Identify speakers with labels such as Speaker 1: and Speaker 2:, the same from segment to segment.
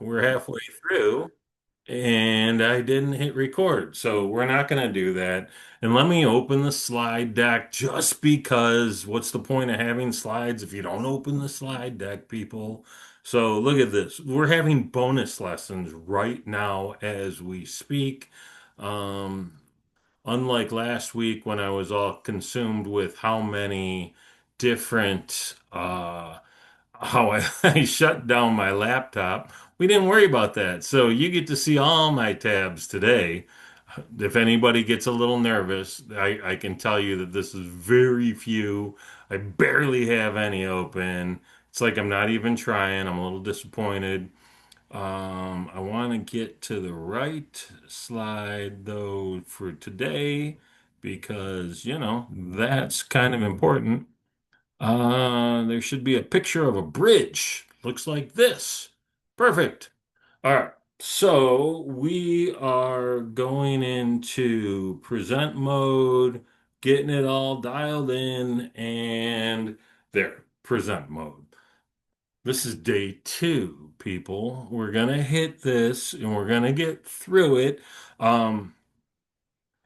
Speaker 1: We're halfway through and I didn't hit record. So we're not going to do that. And let me open the slide deck just because what's the point of having slides if you don't open the slide deck, people? So look at this. We're having bonus lessons right now as we speak. Um, Unlike last week when I was all consumed with how many different how I shut down my laptop. We didn't worry about that. So you get to see all my tabs today. If anybody gets a little nervous, I can tell you that this is very few. I barely have any open. It's like I'm not even trying. I'm a little disappointed. I want to get to the right slide though for today because, that's kind of important. There should be a picture of a bridge. Looks like this. Perfect. All right. So we are going into present mode, getting it all dialed in, and there, present mode. This is day two, people. We're gonna hit this and we're gonna get through it. Um,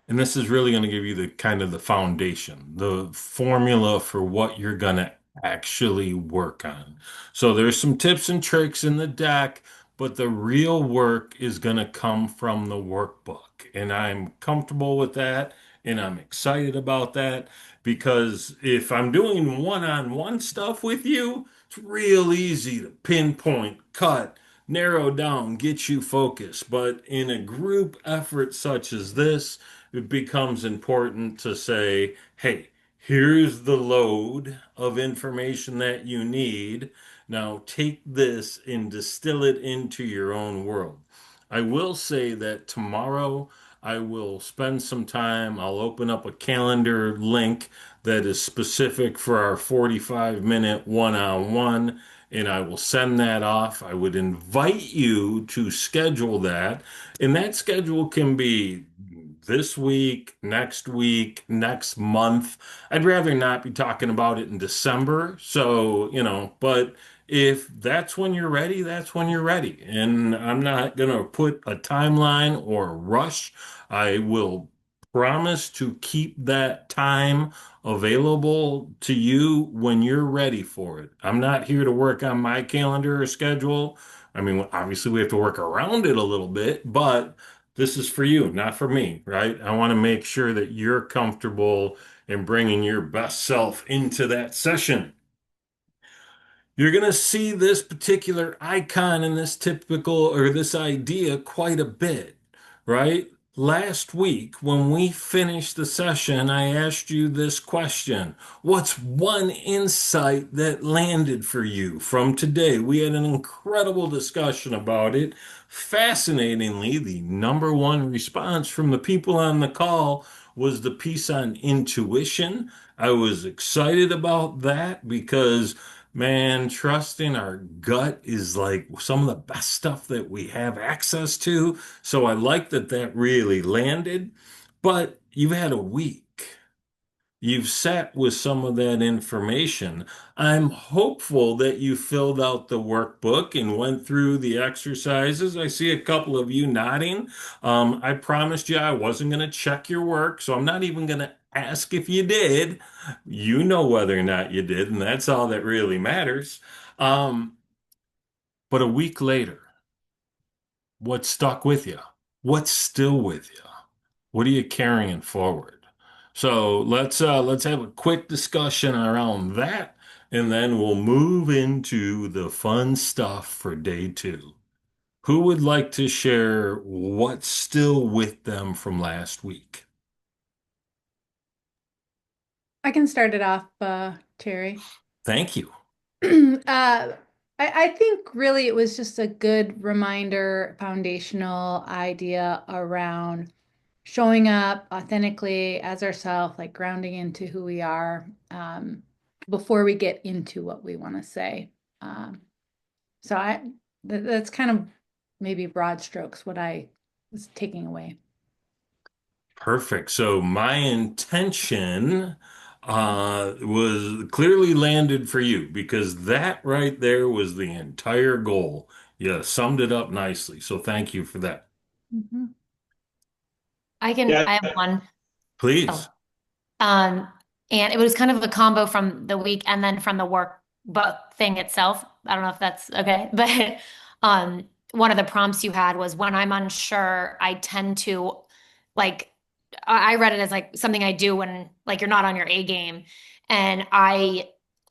Speaker 1: and this is really going to give you the kind of the foundation, the formula for what you're going to actually work on. So there's some tips and tricks in the deck, but the real work is going to come from the workbook. And I'm comfortable with that. And I'm excited about that because if I'm doing one-on-one stuff with you, it's real easy to pinpoint, cut, narrow down, get you focused. But in a group effort such as this, it becomes important to say, hey, here's the load of information that you need. Now take this and distill it into your own world. I will say that tomorrow I will spend some time. I'll open up a calendar link that is specific for our 45-minute one-on-one, and I will send that off. I would invite you to schedule that, and that schedule can be this week, next month. I'd rather not be talking about it in December. So, but if that's when you're ready, that's when you're ready. And I'm not going to put a timeline or a rush. I will promise to keep that time available to you when you're ready for it. I'm not here to work on my calendar or schedule. I mean, obviously we have to work around it a little bit, but this is for you, not for me, right? I want to make sure that you're comfortable in bringing your best self into that session. You're going to see this particular icon in this typical or this idea quite a bit, right? Last week, when we finished the session, I asked you this question. What's one insight that landed for you from today? We had an incredible discussion about it. Fascinatingly, the number one response from the people on the call was the piece on intuition. I was excited about that because man, trusting our gut is like some of the best stuff that we have access to. So I like that that really landed. But you've had a week. You've sat with some of that information. I'm hopeful that you filled out the workbook and went through the exercises. I see a couple of you nodding. I promised you I wasn't going to check your work, so I'm not even going to ask if you did. You know whether or not you did, and that's all that really matters. Um, but a week later, what stuck with you? What's still with you? What are you carrying forward? So let's have a quick discussion around that, and then we'll move into the fun stuff for day two. Who would like to share what's still with them from last week?
Speaker 2: I can start it off, Terry.
Speaker 1: Thank you.
Speaker 2: I think really it was just a good reminder, foundational idea around showing up authentically as ourselves, like grounding into who we are, before we get into what we want to say. Um, so that's kind of maybe broad strokes what I was taking away.
Speaker 1: Perfect. So my intention was clearly landed for you because that right there was the entire goal. You summed it up nicely. So thank you for that.
Speaker 2: Mhm.
Speaker 3: Yeah.
Speaker 4: I have one.
Speaker 1: Please.
Speaker 4: Oh, um, and it was kind of a combo from the week and then from the work book thing itself. I don't know if that's okay, but one of the prompts you had was when I'm unsure, I tend to like I read it as like something I do when like you're not on your A game, and I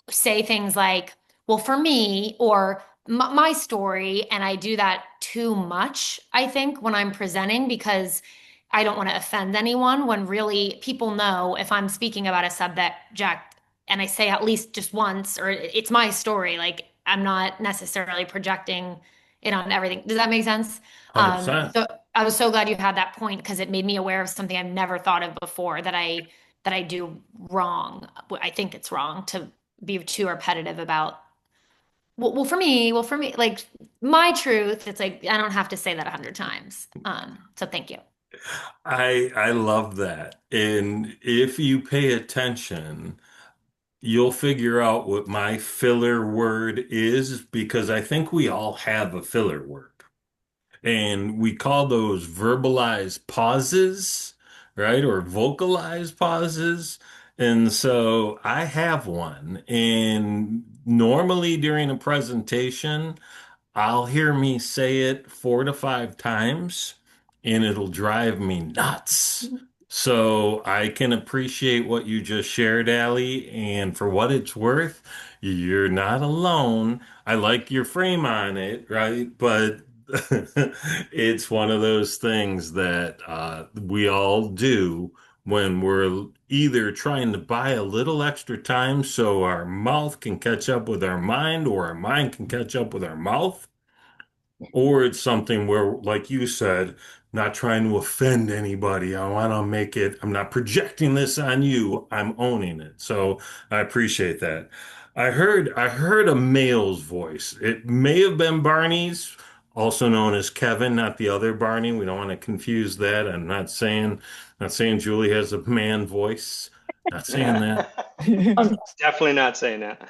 Speaker 4: say things like, "Well, for me," or my story, and I do that too much, I think, when I'm presenting because I don't want to offend anyone when really people know if I'm speaking about a subject and I say at least just once or it's my story, like I'm not necessarily projecting it on everything. Does that make sense?
Speaker 1: 100%.
Speaker 4: So I was so glad you had that point because it made me aware of something I've never thought of before that I do wrong. I think it's wrong to be too repetitive about well for me, like my truth, it's like I don't have to say that 100 times. So thank you.
Speaker 1: I love that. And if you pay attention, you'll figure out what my filler word is because I think we all have a filler word. And we call those verbalized pauses, right? Or vocalized pauses. And so I have one. And normally during a presentation, I'll hear me say it 4 to 5 times and it'll drive me nuts. So I can appreciate what you just shared, Allie, and for what it's worth, you're not alone. I like your frame on it, right? But it's one of those things that we all do when we're either trying to buy a little extra time so our mouth can catch up with our mind or our mind can catch up with our mouth. Or it's something where, like you said, not trying to offend anybody. I want to make it, I'm not projecting this on you. I'm owning it. So I appreciate that. I heard a male's voice. It may have been Barney's, also known as Kevin, not the other Barney. We don't want to confuse that. I'm not saying Julie has a man voice. Not saying that.
Speaker 3: Definitely not saying that.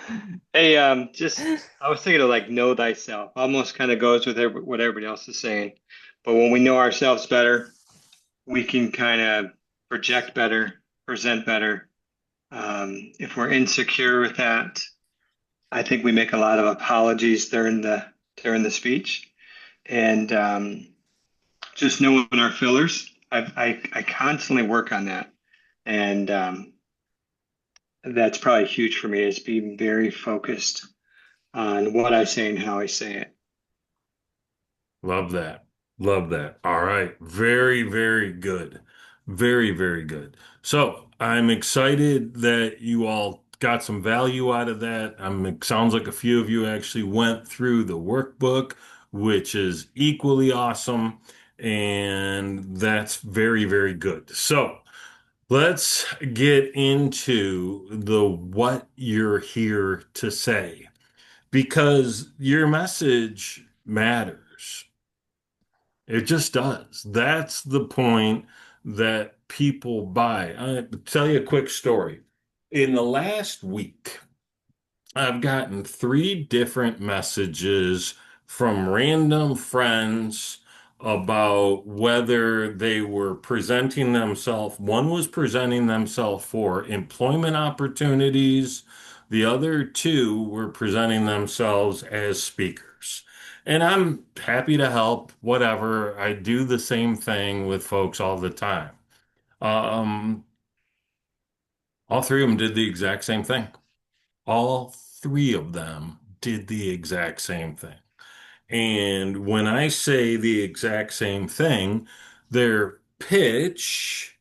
Speaker 3: Hey, just I was thinking of like know thyself. Almost kind of goes with what everybody else is saying. But when we know ourselves better, we can kind of project better, present better. If we're insecure with that, I think we make a lot of apologies during the speech, and just knowing our fillers. I constantly work on that, and that's probably huge for me is being very focused on what I say and how I say it.
Speaker 1: Love that. Love that. All right. Very, very good. Very, very good. So I'm excited that you all got some value out of that. It sounds like a few of you actually went through the workbook, which is equally awesome. And that's very, very good. So let's get into the what you're here to say because your message matters. It just does. That's the point that people buy. I'll tell you a quick story. In the last week, I've gotten 3 different messages from random friends about whether they were presenting themselves. One was presenting themselves for employment opportunities. The other 2 were presenting themselves as speakers. And I'm happy to help, whatever. I do the same thing with folks all the time. Um, all 3 of them did the exact same thing. All 3 of them did the exact same thing. And when I say the exact same thing, their pitch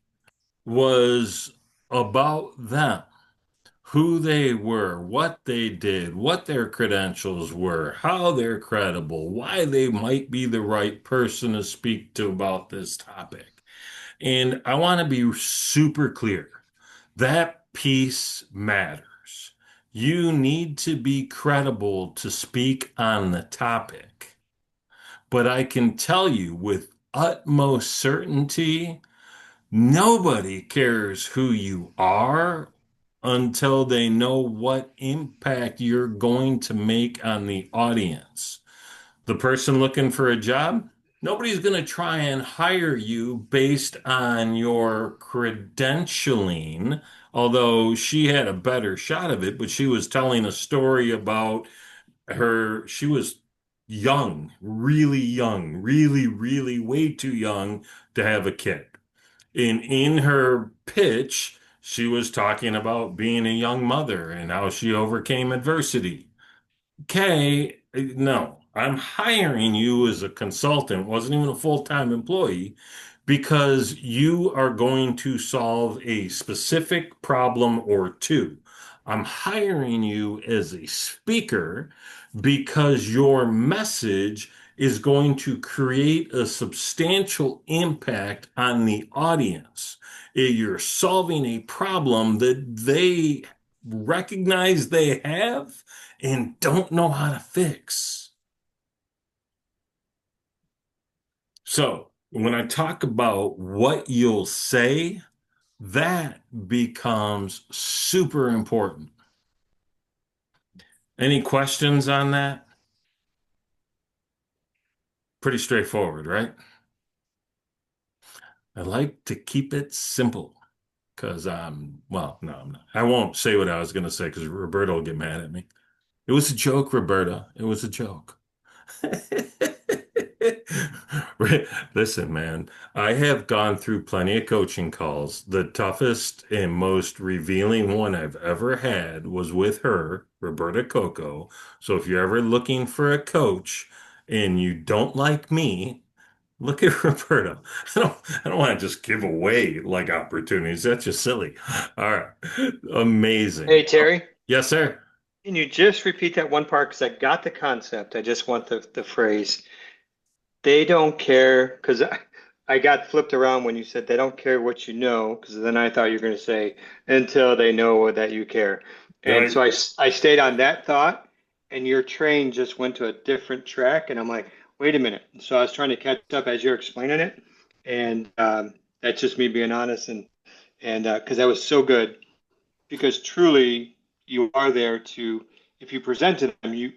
Speaker 1: was about them, who they were, what they did, what their credentials were, how they're credible, why they might be the right person to speak to about this topic. And I want to be super clear. That piece matters. You need to be credible to speak on the topic. But I can tell you with utmost certainty, nobody cares who you are until they know what impact you're going to make on the audience. The person looking for a job, nobody's going to try and hire you based on your credentialing, although she had a better shot of it, but she was telling a story about she was young, really, really way too young to have a kid. In her pitch, she was talking about being a young mother and how she overcame adversity. Okay, no, I'm hiring you as a consultant, wasn't even a full-time employee, because you are going to solve a specific problem or two. I'm hiring you as a speaker because your message is going to create a substantial impact on the audience. You're solving a problem that they recognize they have and don't know how to fix. So when I talk about what you'll say, that becomes super important. Any questions on that? Pretty straightforward, right? I like to keep it simple because well, no, I'm not. I won't say what I was going to say because Roberta will get mad at me. It was a joke, Roberta. It was a joke. Listen, man, I have gone through plenty of coaching calls. The toughest and most revealing one I've ever had was with her, Roberta Coco. So if you're ever looking for a coach and you don't like me, look at Roberta. I don't want to just give away like opportunities. That's just silly. All right. Amazing.
Speaker 3: Hey, Terry,
Speaker 1: Yes, sir.
Speaker 3: can you just repeat that one part? Because I got the concept. I just want the phrase. They don't care, because I got flipped around when you said they don't care what you know, because then I thought you were going to say until they know that you care. And
Speaker 1: Right.
Speaker 3: so I stayed on that thought, and your train just went to a different track. And I'm like, wait a minute. So I was trying to catch up as you're explaining it. And that's just me being honest. And because that was so good, because truly you are there to, if you present to them,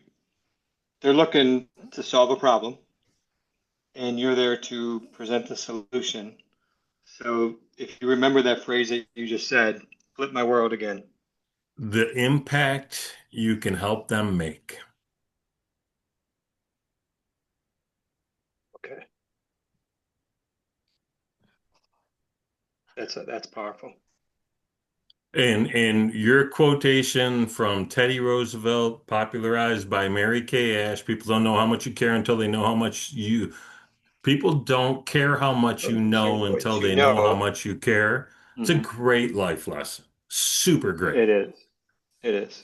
Speaker 3: they're looking to solve a problem and you're there to present the solution. So if you remember that phrase that you just said, flip my world again.
Speaker 1: The impact you can help them make.
Speaker 3: Okay. That's powerful.
Speaker 1: And your quotation from Teddy Roosevelt, popularized by Mary Kay Ash, people don't know how much you care until they know how much you, people don't care how much you
Speaker 3: Care
Speaker 1: know
Speaker 3: what
Speaker 1: until
Speaker 3: you
Speaker 1: they know how
Speaker 3: know.
Speaker 1: much you care. It's a
Speaker 3: Mhm.
Speaker 1: great life lesson. Super great.
Speaker 3: It is. It is.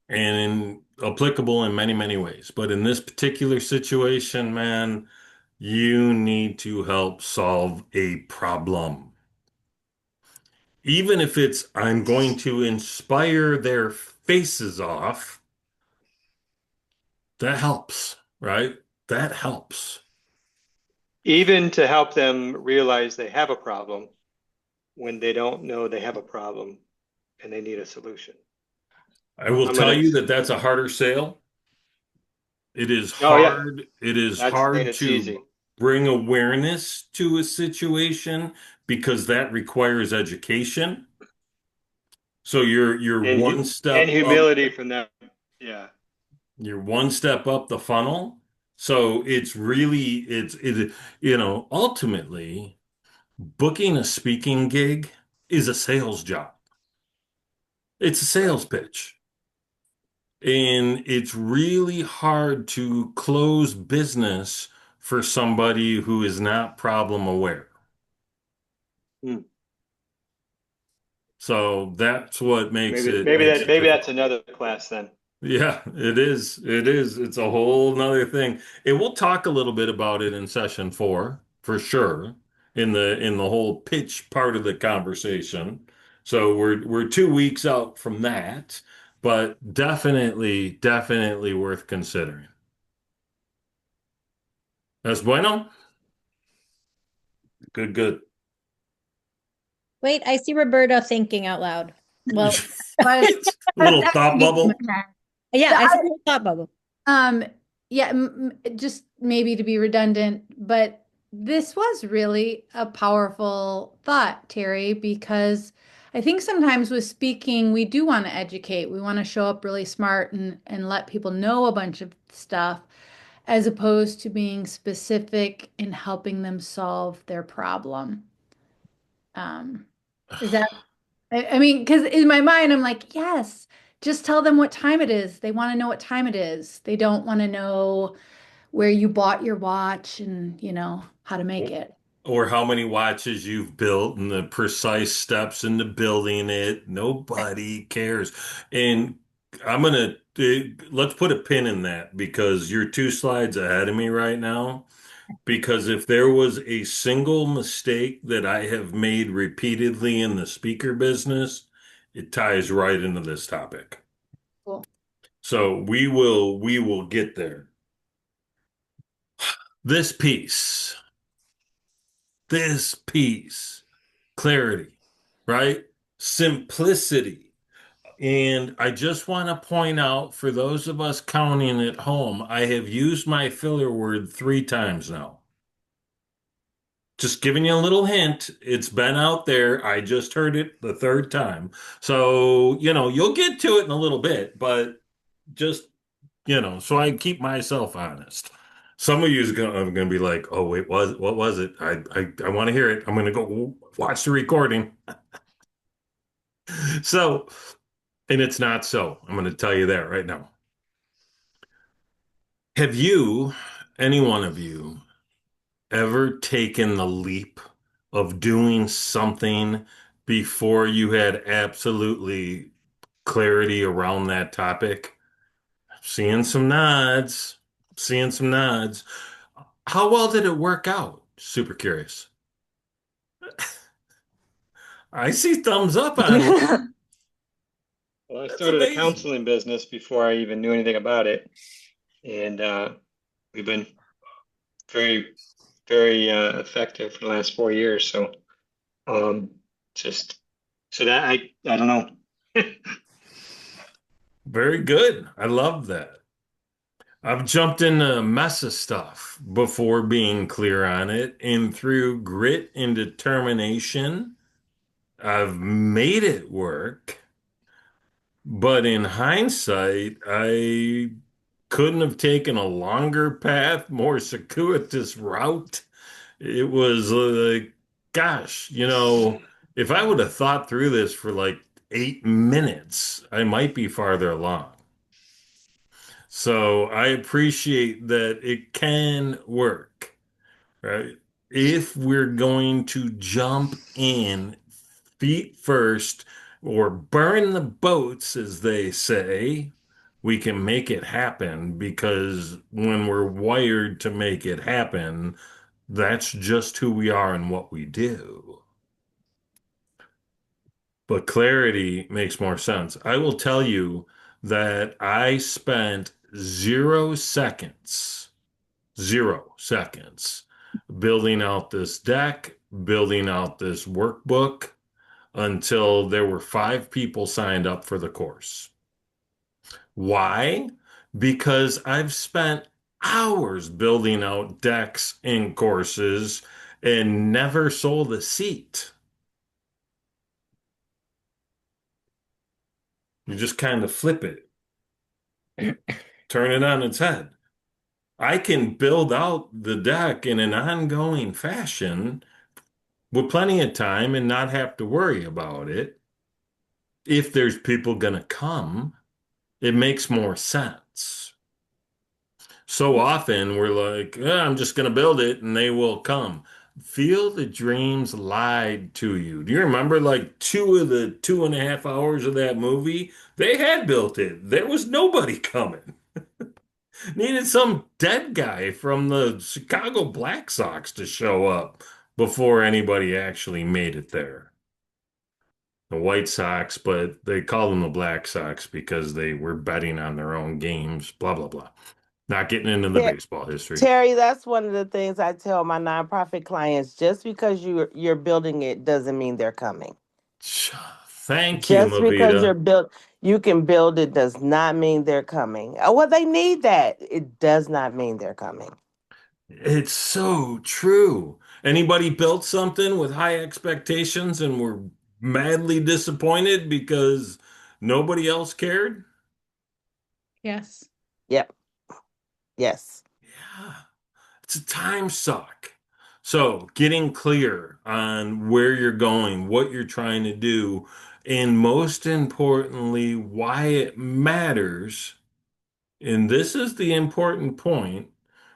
Speaker 1: And applicable in many, many ways. But in this particular situation, man, you need to help solve a problem. Even if it's, I'm going to inspire their faces off, that helps, right? That helps.
Speaker 3: Even to help them realize they have a problem when they don't know they have a problem and they need a solution.
Speaker 1: I will
Speaker 3: I'm
Speaker 1: tell
Speaker 3: gonna.
Speaker 1: you that that's a harder sale. It is
Speaker 3: Oh yeah,
Speaker 1: hard. It is
Speaker 3: not saying
Speaker 1: hard
Speaker 3: it's
Speaker 1: to
Speaker 3: easy.
Speaker 1: bring awareness to a situation because that requires education. So you're
Speaker 3: And
Speaker 1: one
Speaker 3: and
Speaker 1: step up,
Speaker 3: humility from that. Yeah.
Speaker 1: you're one step up the funnel. So it's really ultimately booking a speaking gig is a sales job. It's a
Speaker 3: Right.
Speaker 1: sales pitch. And it's really hard to close business for somebody who is not problem aware.
Speaker 3: Hmm.
Speaker 1: So that's what makes
Speaker 3: Maybe
Speaker 1: it
Speaker 3: maybe that's
Speaker 1: difficult.
Speaker 3: another class then.
Speaker 1: Yeah, it is. It is. It's a whole nother thing. And we'll talk a little bit about it in session 4 for sure in the whole pitch part of the conversation. So we're 2 weeks out from that, but definitely worth considering. That's bueno. Good, good.
Speaker 5: Wait, I see Roberta thinking out loud. Well,
Speaker 2: But
Speaker 1: Little thought bubble.
Speaker 5: yeah, I see
Speaker 2: I-
Speaker 5: the thought bubble.
Speaker 2: Um, yeah, just maybe to be redundant, but this was really a powerful thought, Terry, because I think sometimes with speaking, we do want to educate. We want to show up really smart and let people know a bunch of stuff, as opposed to being specific in helping them solve their problem. Um, is that, I mean, because in my mind, I'm like, yes, just tell them what time it is. They want to know what time it is. They don't want to know where you bought your watch and, how to make it.
Speaker 1: Or how many watches you've built and the precise steps into building it. Nobody cares. And I'm gonna let's put a pin in that because you're 2 slides ahead of me right now. Because if there was a single mistake that I have made repeatedly in the speaker business, it ties right into this topic.
Speaker 2: Cool.
Speaker 1: So we will get there. This piece, clarity, right? Simplicity. And I just want to point out for those of us counting at home, I have used my filler word 3 times now. Just giving you a little hint. It's been out there. I just heard it the 3rd time. So, you'll get to it in a little bit, but just, so I keep myself honest. Some of you are going to be like, oh, wait, what was it? I want to hear it. I'm going to go watch the recording. So, and it's not so. I'm going to tell you that right now. Have you, any one of you, ever taken the leap of doing something before you had absolutely clarity around that topic? Seeing some nods, seeing some nods. How well did it work out? Super curious. I see thumbs up on it.
Speaker 3: Well, I
Speaker 1: That's
Speaker 3: started a
Speaker 1: amazing.
Speaker 3: counseling business before I even knew anything about it, and we've been very, very effective for the last 4 years. So, just so that I don't know.
Speaker 1: Very good. I love that. I've jumped into a mess of stuff before being clear on it, and through grit and determination, I've made it work. But in hindsight, I couldn't have taken a longer path, more circuitous route. It was like, gosh, if I would have thought through this for like 8 minutes, I might be farther along. So I appreciate that it can work, right? If we're going to jump in feet first or burn the boats, as they say, we can make it happen because when we're wired to make it happen, that's just who we are and what we do. But clarity makes more sense. I will tell you that I spent 0 seconds building out this deck, building out this workbook until there were 5 people signed up for the course. Why? Because I've spent hours building out decks and courses and never sold a seat. You just kind of flip it, turn it on its head. I can build out the deck in an ongoing fashion with plenty of time and not have to worry about it. If there's people going to come, it makes more sense. So often we're like, I'm just going to build it and they will come. Field of Dreams lied to you. Do you remember like 2 of the 2.5 hours of that movie? They had built it. There was nobody coming. Needed some dead guy from the Chicago Black Sox to show up before anybody actually made it there. The White Sox, but they call them the Black Sox because they were betting on their own games, blah, blah, blah. Not getting into the baseball history.
Speaker 6: Terry, that's one of the things I tell my nonprofit clients. Just because you're building it doesn't mean they're coming.
Speaker 1: Thank you,
Speaker 6: Just because
Speaker 1: Mavita.
Speaker 6: You can build it does not mean they're coming. Oh, well, they need that. It does not mean they're coming.
Speaker 1: It's so true. Anybody built something with high expectations and were madly disappointed because nobody else cared?
Speaker 2: Yes.
Speaker 6: Yep. Yes.
Speaker 1: Yeah, it's a time suck. So, getting clear on where you're going, what you're trying to do, and most importantly, why it matters. And this is the important point.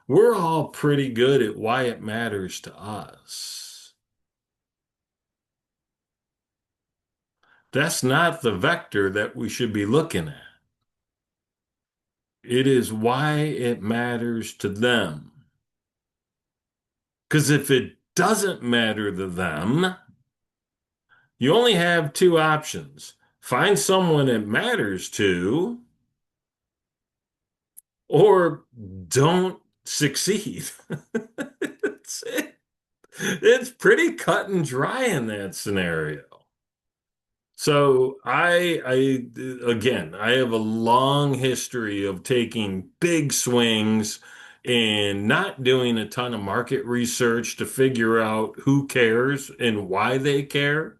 Speaker 1: We're all pretty good at why it matters to us. That's not the vector that we should be looking at. It is why it matters to them. Because if it doesn't matter to them, you only have two options. Find someone it matters to, or don't succeed. That's it. It's pretty cut and dry in that scenario. So again, I have a long history of taking big swings and not doing a ton of market research to figure out who cares and why they care,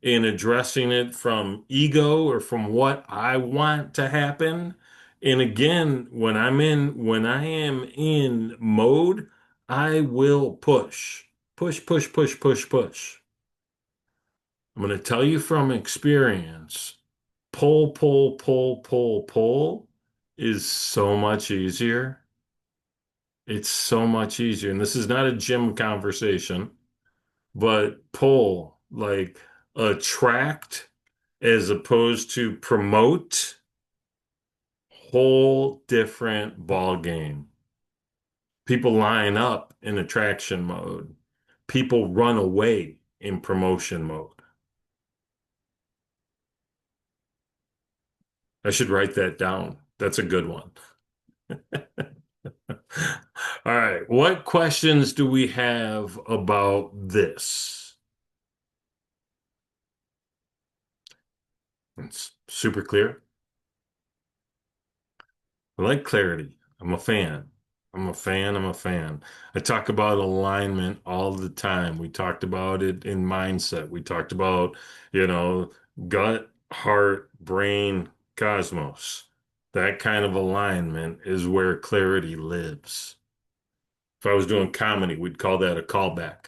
Speaker 1: and addressing it from ego or from what I want to happen. And again, when I am in mode, I will push, push, push, push, push, push. I'm going to tell you from experience, pull, pull, pull, pull, pull is so much easier. It's so much easier. And this is not a gym conversation, but pull, like attract as opposed to promote, whole different ball game. People line up in attraction mode. People run away in promotion mode. I should write that down. That's a good one. All right. What questions do we have about this? It's super clear. I like clarity. I'm a fan. I'm a fan. I'm a fan. I talk about alignment all the time. We talked about it in mindset. We talked about, gut, heart, brain, cosmos. That kind of alignment is where clarity lives. If I was doing comedy, we'd call that a callback.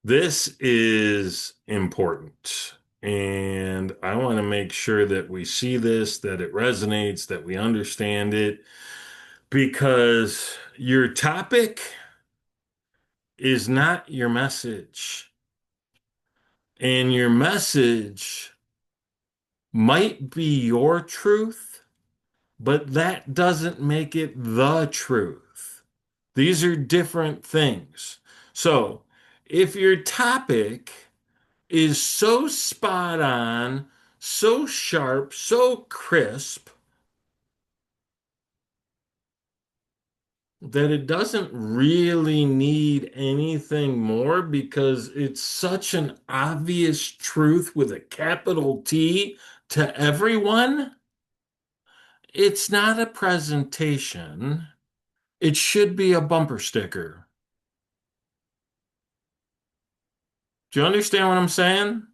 Speaker 1: This is important. And I want to make sure that we see this, that it resonates, that we understand it, because your topic is not your message. And your message might be your truth, but that doesn't make it the truth. These are different things. So if your topic is so spot on, so sharp, so crisp that it doesn't really need anything more because it's such an obvious truth with a capital T to everyone. It's not a presentation. It should be a bumper sticker. Do you understand what I'm saying?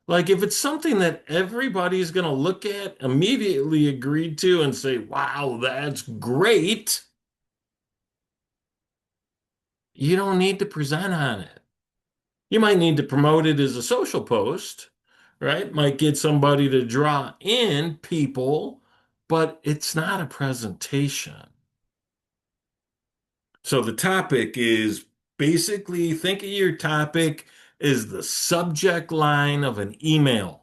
Speaker 1: Like, if it's something that everybody's going to look at, immediately agree to, and say, wow, that's great, you don't need to present on it. You might need to promote it as a social post, right? Might get somebody to draw in people, but it's not a presentation. So the topic is basically, think of your topic as the subject line of an email.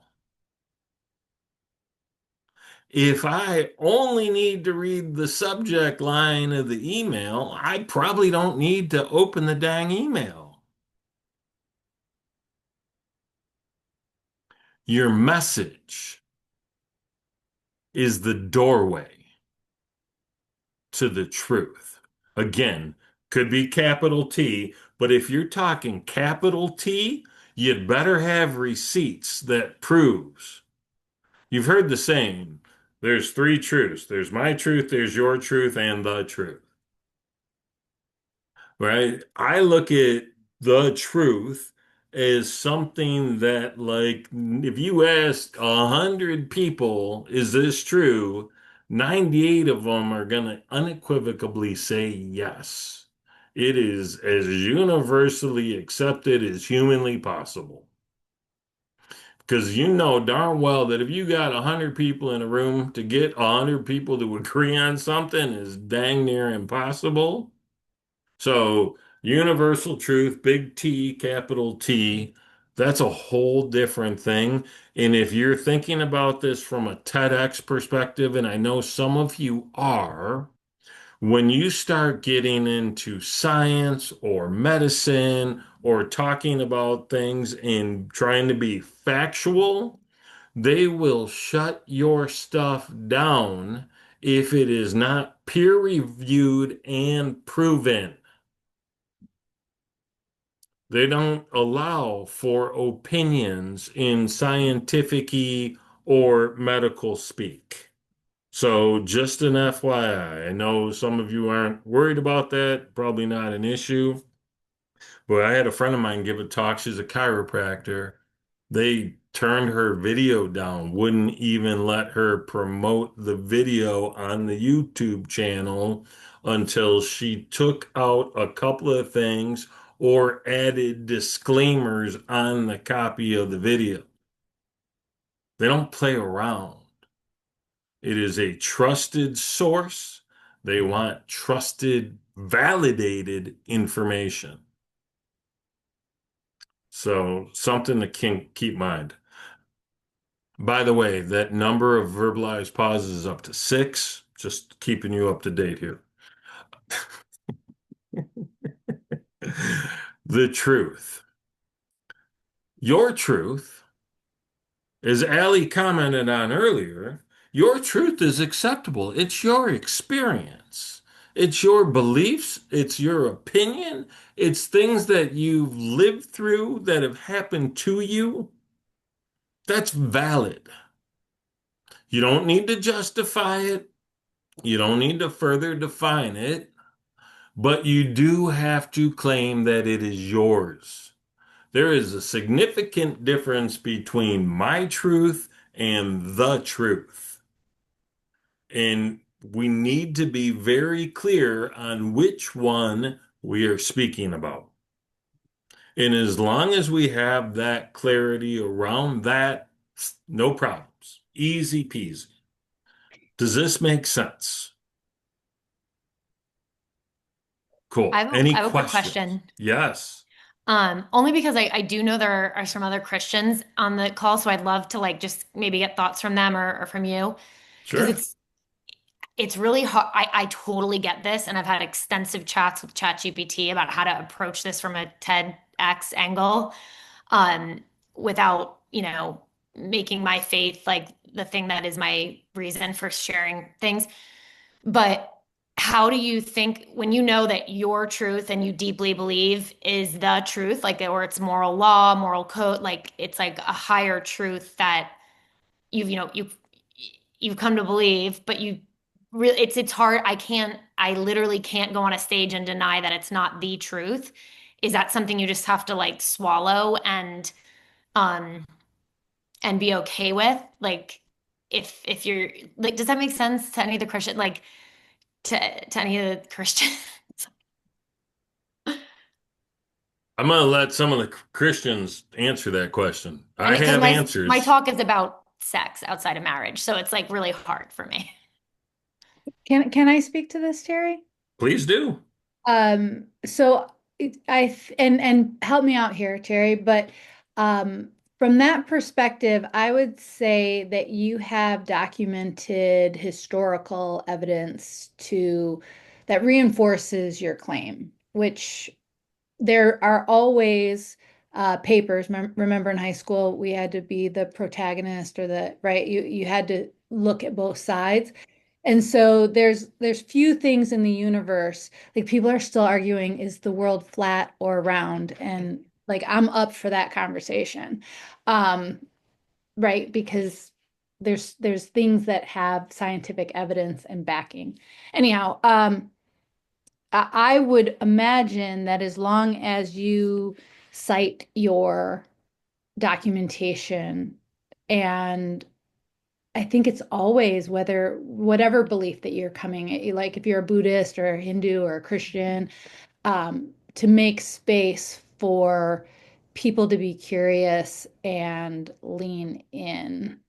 Speaker 1: If I only need to read the subject line of the email, I probably don't need to open the dang email. Your message is the doorway to the truth. Again, Could be capital T, but if you're talking capital T, you'd better have receipts that proves. You've heard the saying, there's three truths. There's my truth, there's your truth, and the truth. Right? I look at the truth as something that, like, if you ask 100 people, is this true? 98 of them are going to unequivocally say yes. It is as universally accepted as humanly possible. Because you know darn well that if you got 100 people in a room, to get 100 people to agree on something is dang near impossible. So, universal truth, big T, capital T, that's a whole different thing. And if you're thinking about this from a TEDx perspective, and I know some of you are, when you start getting into science or medicine or talking about things and trying to be factual, they will shut your stuff down if it is not peer reviewed and proven. They don't allow for opinions in scientific or medical speak. So, just an FYI, I know some of you aren't worried about that, probably not an issue. But I had a friend of mine give a talk. She's a chiropractor. They turned her video down, wouldn't even let her promote the video on the YouTube channel until she took out a couple of things or added disclaimers on the copy of the video. They don't play around. It is a trusted source. They want trusted, validated information. So something to keep in mind. By the way, that number of verbalized pauses is up to 6, just keeping you up to date here. The truth. Your truth, as Allie commented on earlier, your truth is acceptable. It's your experience. It's your beliefs. It's your opinion. It's things that you've lived through that have happened to you. That's valid. You don't need to justify it. You don't need to further define it, but you do have to claim that it is yours. There is a significant difference between my truth and the truth. And we need to be very clear on which one we are speaking about. And as long as we have that clarity around that, no problems. Easy peasy. Does this make sense? Cool.
Speaker 4: I have
Speaker 1: Any
Speaker 4: I have a quick
Speaker 1: questions?
Speaker 4: question.
Speaker 1: Yes.
Speaker 4: Only because I do know there are some other Christians on the call, so I'd love to like just maybe get thoughts from them or from you. Because
Speaker 1: Sure.
Speaker 4: it's really hard. I totally get this, and I've had extensive chats with ChatGPT about how to approach this from a TEDx angle, um, without, making my faith like the thing that is my reason for sharing things. But how do you think when you know that your truth and you deeply believe is the truth, like, or it's moral law, moral code, like it's like a higher truth that you've come to believe, but you really it's hard. I literally can't go on a stage and deny that it's not the truth. Is that something you just have to like swallow um and be okay with? Like if you're like, does that make sense to any of the Christian like to any of the Christians?
Speaker 1: I'm going to let some of the Christians answer that question.
Speaker 4: And
Speaker 1: I
Speaker 4: because
Speaker 1: have
Speaker 4: my
Speaker 1: answers.
Speaker 4: talk is about sex outside of marriage, so it's like really hard for me.
Speaker 2: Can I speak to this, Terry?
Speaker 1: Please do.
Speaker 2: So and help me out here, Terry, but from that perspective, I would say that you have documented historical evidence to that reinforces your claim, which there are always papers. Remember in high school, we had to be the protagonist or the right. You had to look at both sides. And so there's few things in the universe, like people are still arguing, is the world flat or round? And like I'm up for that conversation. Um, right? Because there's things that have scientific evidence and backing. Anyhow, I would imagine that as long as you cite your documentation, and I think it's always whatever belief that you're coming, like if you're a Buddhist or a Hindu or a Christian, to make space for people to be curious and lean in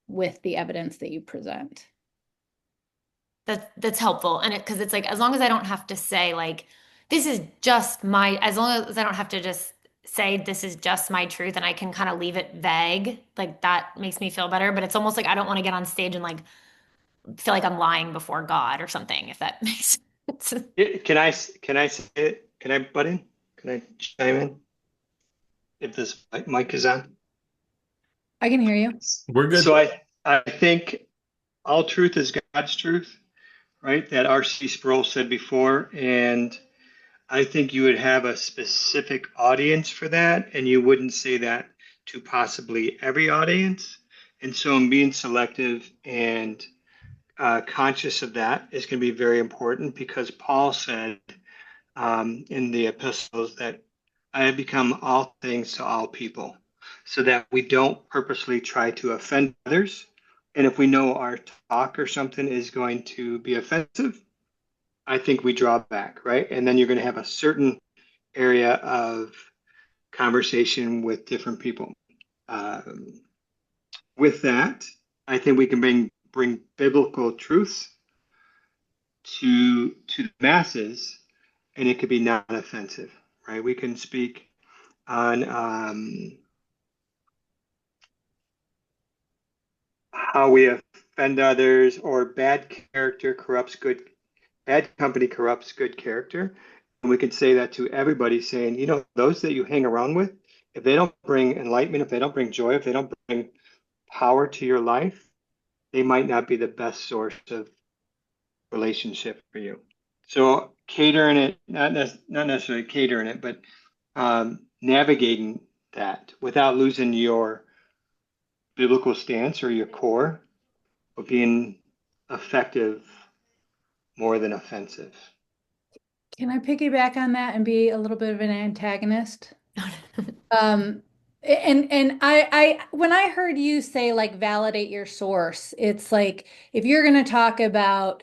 Speaker 2: with the evidence that you present.
Speaker 4: That's helpful. And because it's like, as long as I don't have to say like, this is just my, as long as I don't have to just say this is just my truth and I can kind of leave it vague, like that makes me feel better. But it's almost like I don't want to get on stage and like feel like I'm lying before God or something, if that makes sense.
Speaker 3: Can I say it? Can I butt in? Can I chime in? If this mic is on.
Speaker 2: I can hear you.
Speaker 1: We're good.
Speaker 3: So I think all truth is God's truth, right? That R.C. Sproul said before, and I think you would have a specific audience for that, and you wouldn't say that to possibly every audience. And so, in being selective and conscious of that is going to be very important because Paul said in the epistles that I have become all things to all people, so that we don't purposely try to offend others. And if we know our talk or something is going to be offensive, I think we draw back, right? And then you're going to have a certain area of conversation with different people. Um, with that, I think we can bring biblical truths to the masses, and it could be non-offensive, right? We can speak on how we offend others, or bad company corrupts good character. And we could say that to everybody, saying, those that you hang around with, if they don't bring enlightenment, if they don't bring joy, if they don't bring power to your life, they might not be the best source of relationship for you. So catering it, not necessarily catering it, but navigating that without losing your biblical stance or your core, but being effective more than offensive.
Speaker 2: Can I piggyback on that and be a little bit of an antagonist? Um, and I when I heard you say like validate your source, it's like if you're going to talk about,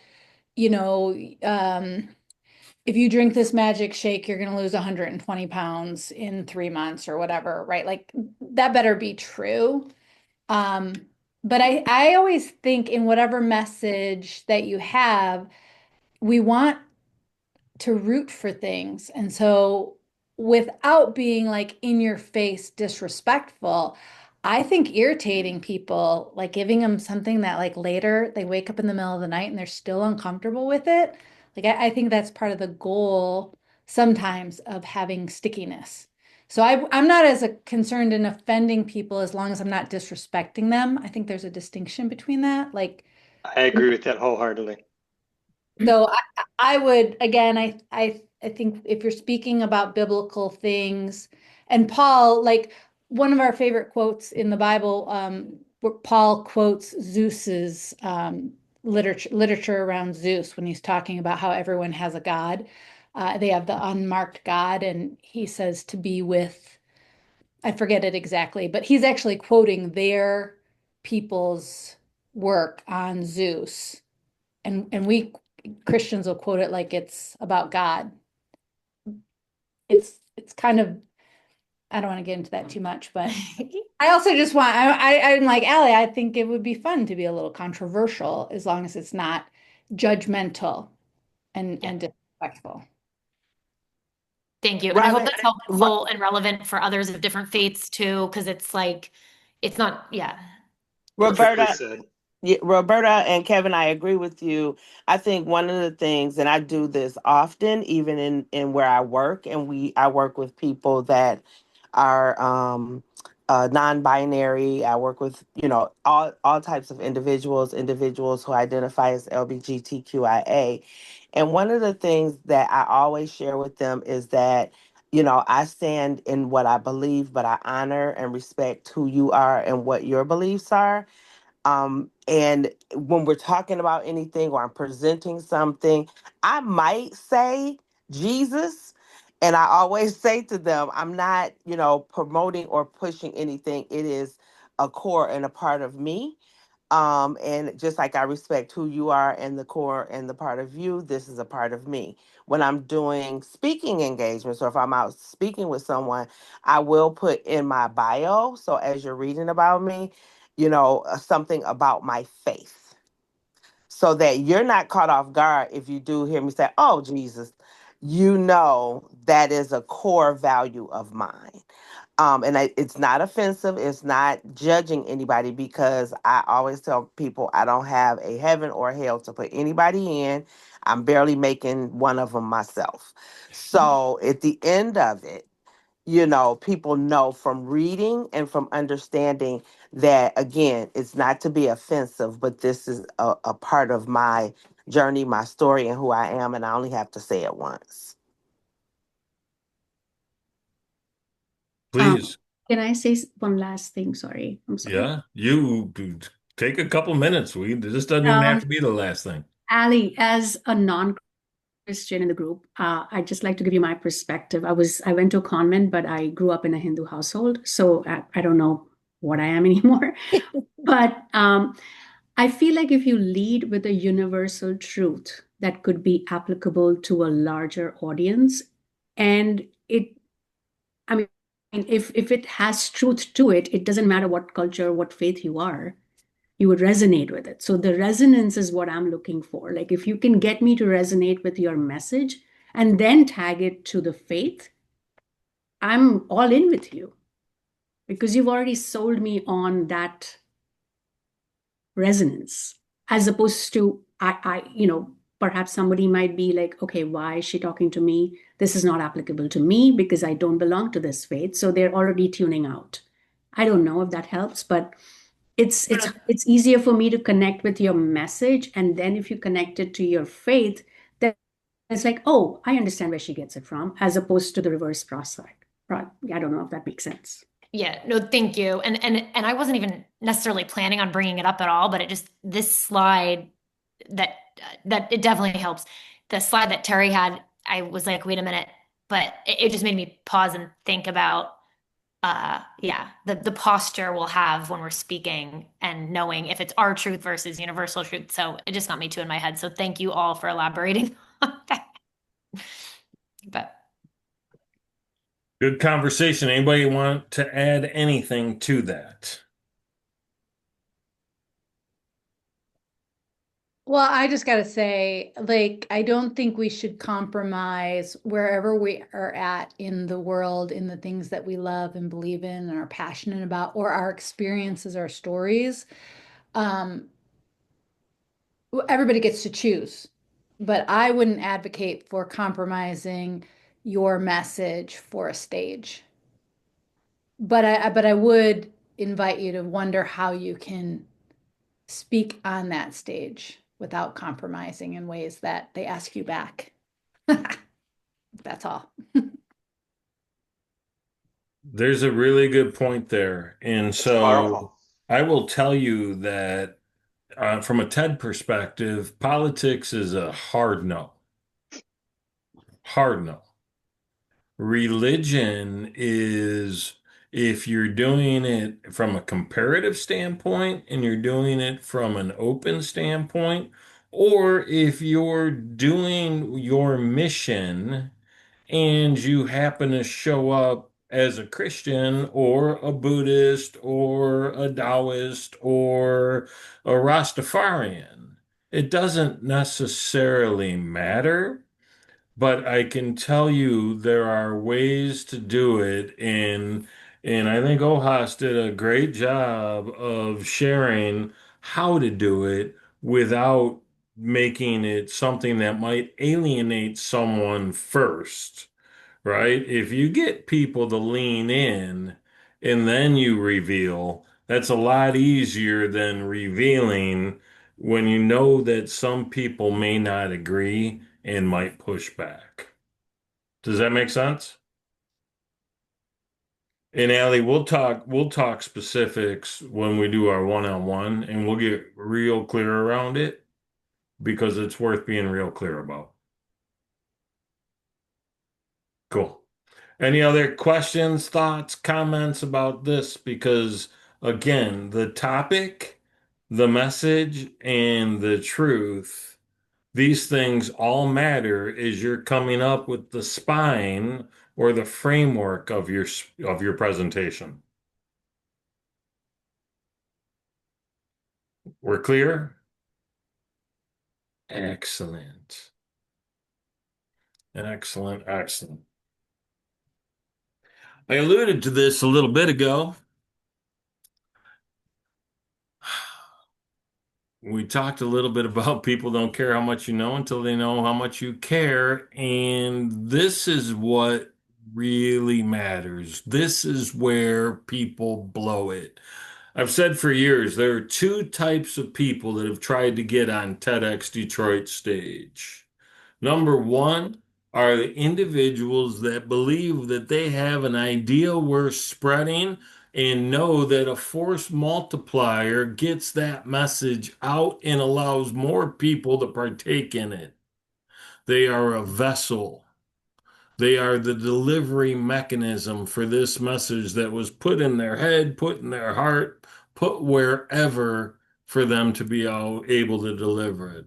Speaker 2: you know, if you drink this magic shake, you're going to lose 120 pounds in 3 months or whatever, right? Like that better be true. Um, but I always think in whatever message that you have, we want to root for things. And so without being like in your face disrespectful, I think irritating people, like giving them something that like later they wake up in the middle of the night and they're still uncomfortable with it. Like I think that's part of the goal sometimes of having stickiness. So I'm not as concerned in offending people as long as I'm not disrespecting them. I think there's a distinction between that. Like,
Speaker 3: I agree with that wholeheartedly.
Speaker 2: so I would again, I think if you're speaking about biblical things, and Paul, like one of our favorite quotes in the Bible, where Paul quotes Zeus's literature around Zeus when he's talking about how everyone has a god. They have the unmarked God, and he says to be with, I forget it exactly, but he's actually quoting their people's work on Zeus, and we Christians will quote it like it's about God. It's kind of, I don't want to get into that too much, but I also just want I'm like Allie, I think it would be fun to be a little controversial as long as it's not judgmental and disrespectful.
Speaker 4: Thank you. And I hope
Speaker 6: Robin,
Speaker 4: that's helpful and relevant for others of different faiths too, because it's like, it's not, yeah.
Speaker 3: Perfectly
Speaker 6: Roberta,
Speaker 3: said.
Speaker 6: yeah, Roberta and Kevin, I agree with you. I think one of the things, and I do this often, even in where I work, and I work with people that are non-binary. I work with, all types of individuals who identify as LGBTQIA. And one of the things that I always share with them is that, I stand in what I believe, but I honor and respect who you are and what your beliefs are. And when we're talking about anything or I'm presenting something, I might say Jesus. And I always say to them, I'm not, promoting or pushing anything. It is a core and a part of me. And just like I respect who you are and the core and the part of you, this is a part of me. When I'm doing speaking engagements or if I'm out speaking with someone, I will put in my bio. So as you're reading about me, something about my faith so that you're not caught off guard if you do hear me say, oh, Jesus, that is a core value of mine. It's not offensive. It's not judging anybody because I always tell people I don't have a heaven or hell to put anybody in. I'm barely making one of them myself. So at the end of it, people know from reading and from understanding that, again, it's not to be offensive, but this is a part of my journey, my story, and who I am. And I only have to say it once.
Speaker 1: Please.
Speaker 7: Can I say one last thing? Sorry. I'm sorry.
Speaker 1: Yeah, you take a couple minutes. This doesn't even have
Speaker 7: Um,
Speaker 1: to be the last thing.
Speaker 7: Ali, as a non-Christian in the group, I'd just like to give you my perspective. I went to a convent, but I grew up in a Hindu household, so I don't know what I am anymore. But I feel like if you lead with a universal truth that could be applicable to a larger audience, and I mean, if it has truth to it, it doesn't matter what culture, what faith you are, you would resonate with it. So the resonance is what I'm looking for. Like if you can get me to resonate with your message and then tag it to the faith, I'm all in with you because you've already sold me on that resonance, as opposed to perhaps somebody might be like, okay, why is she talking to me? This is not applicable to me because I don't belong to this faith. So they're already tuning out. I don't know if that helps, but it's easier for me to connect with your message. And then if you connect it to your faith, then it's like, oh, I understand where she gets it from, as opposed to the reverse process. I don't know if that makes sense.
Speaker 4: Yeah, no, thank you. And I wasn't even necessarily planning on bringing it up at all, but it just this slide that it definitely helps. The slide that Terry had, I was like, wait a minute, but it just made me pause and think about yeah, the posture we'll have when we're speaking and knowing if it's our truth versus universal truth. So it just got me two in my head. So thank you all for elaborating on that. But
Speaker 1: Good conversation. Anybody want to add anything to that?
Speaker 2: Well, I just got to say, like, I don't think we should compromise wherever we are at in the world, in the things that we love and believe in and are passionate about, or our experiences, our stories. Um, Everybody gets to choose, but I wouldn't advocate for compromising your message for a stage. But I would invite you to wonder how you can speak on that stage without compromising in ways that they ask you back. That's all.
Speaker 1: There's a really good point there. And so
Speaker 3: Powerful.
Speaker 1: I will tell you that from a TED perspective, politics is a hard no. Hard no. Religion is, if you're doing it from a comparative standpoint and you're doing it from an open standpoint, or if you're doing your mission and you happen to show up as a Christian or a Buddhist or a Taoist or a Rastafarian, it doesn't necessarily matter. But I can tell you there are ways to do it, and I think Ohas did a great job of sharing how to do it without making it something that might alienate someone first, right? If you get people to lean in and then you reveal. That's a lot easier than revealing when you know that some people may not agree and might push back. Does that make sense? And Allie, we'll talk specifics when we do our one-on-one and we'll get real clear around it because it's worth being real clear about. Cool. Any other questions, thoughts, comments about this? Because again, the topic, the message, and the truth, these things all matter as you're coming up with the spine or the framework of your presentation. We're clear? Excellent. Excellent, excellent. I alluded to this a little bit ago. We talked a little bit about people don't care how much you know until they know how much you care. And this is what really matters. This is where people blow it. I've said for years, there are two types of people that have tried to get on TEDx Detroit stage. Number one are the individuals that believe that they have an idea worth spreading and know that a force multiplier gets that message out and allows more people to partake in it. They are a vessel. They are the delivery mechanism for this message that was put in their head, put in their heart, put wherever for them to be able to deliver it.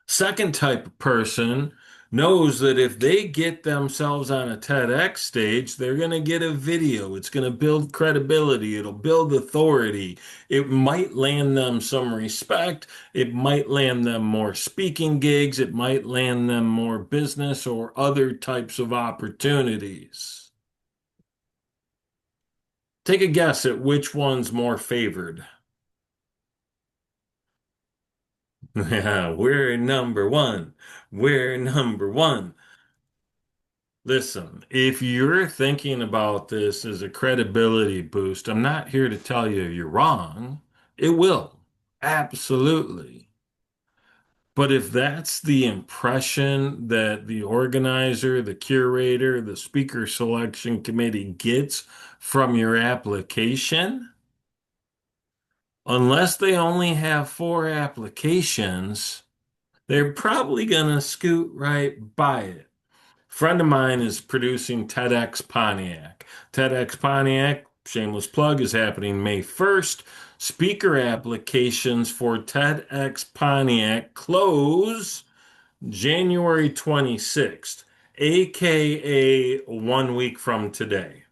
Speaker 1: Second type of person knows that if they get themselves on a TEDx stage, they're going to get a video. It's going to build credibility. It'll build authority. It might land them some respect. It might land them more speaking gigs. It might land them more business or other types of opportunities. Take a guess at which one's more favored. Yeah, we're number one. We're number one. Listen, if you're thinking about this as a credibility boost, I'm not here to tell you you're wrong. It will. Absolutely. But if that's the impression that the organizer, the curator, the speaker selection committee gets from your application, unless they only have 4 applications, they're probably going to scoot right by it. Friend of mine is producing TEDx Pontiac. TEDx Pontiac, shameless plug, is happening May 1st. Speaker applications for TEDx Pontiac close January 26th, aka 1 week from today.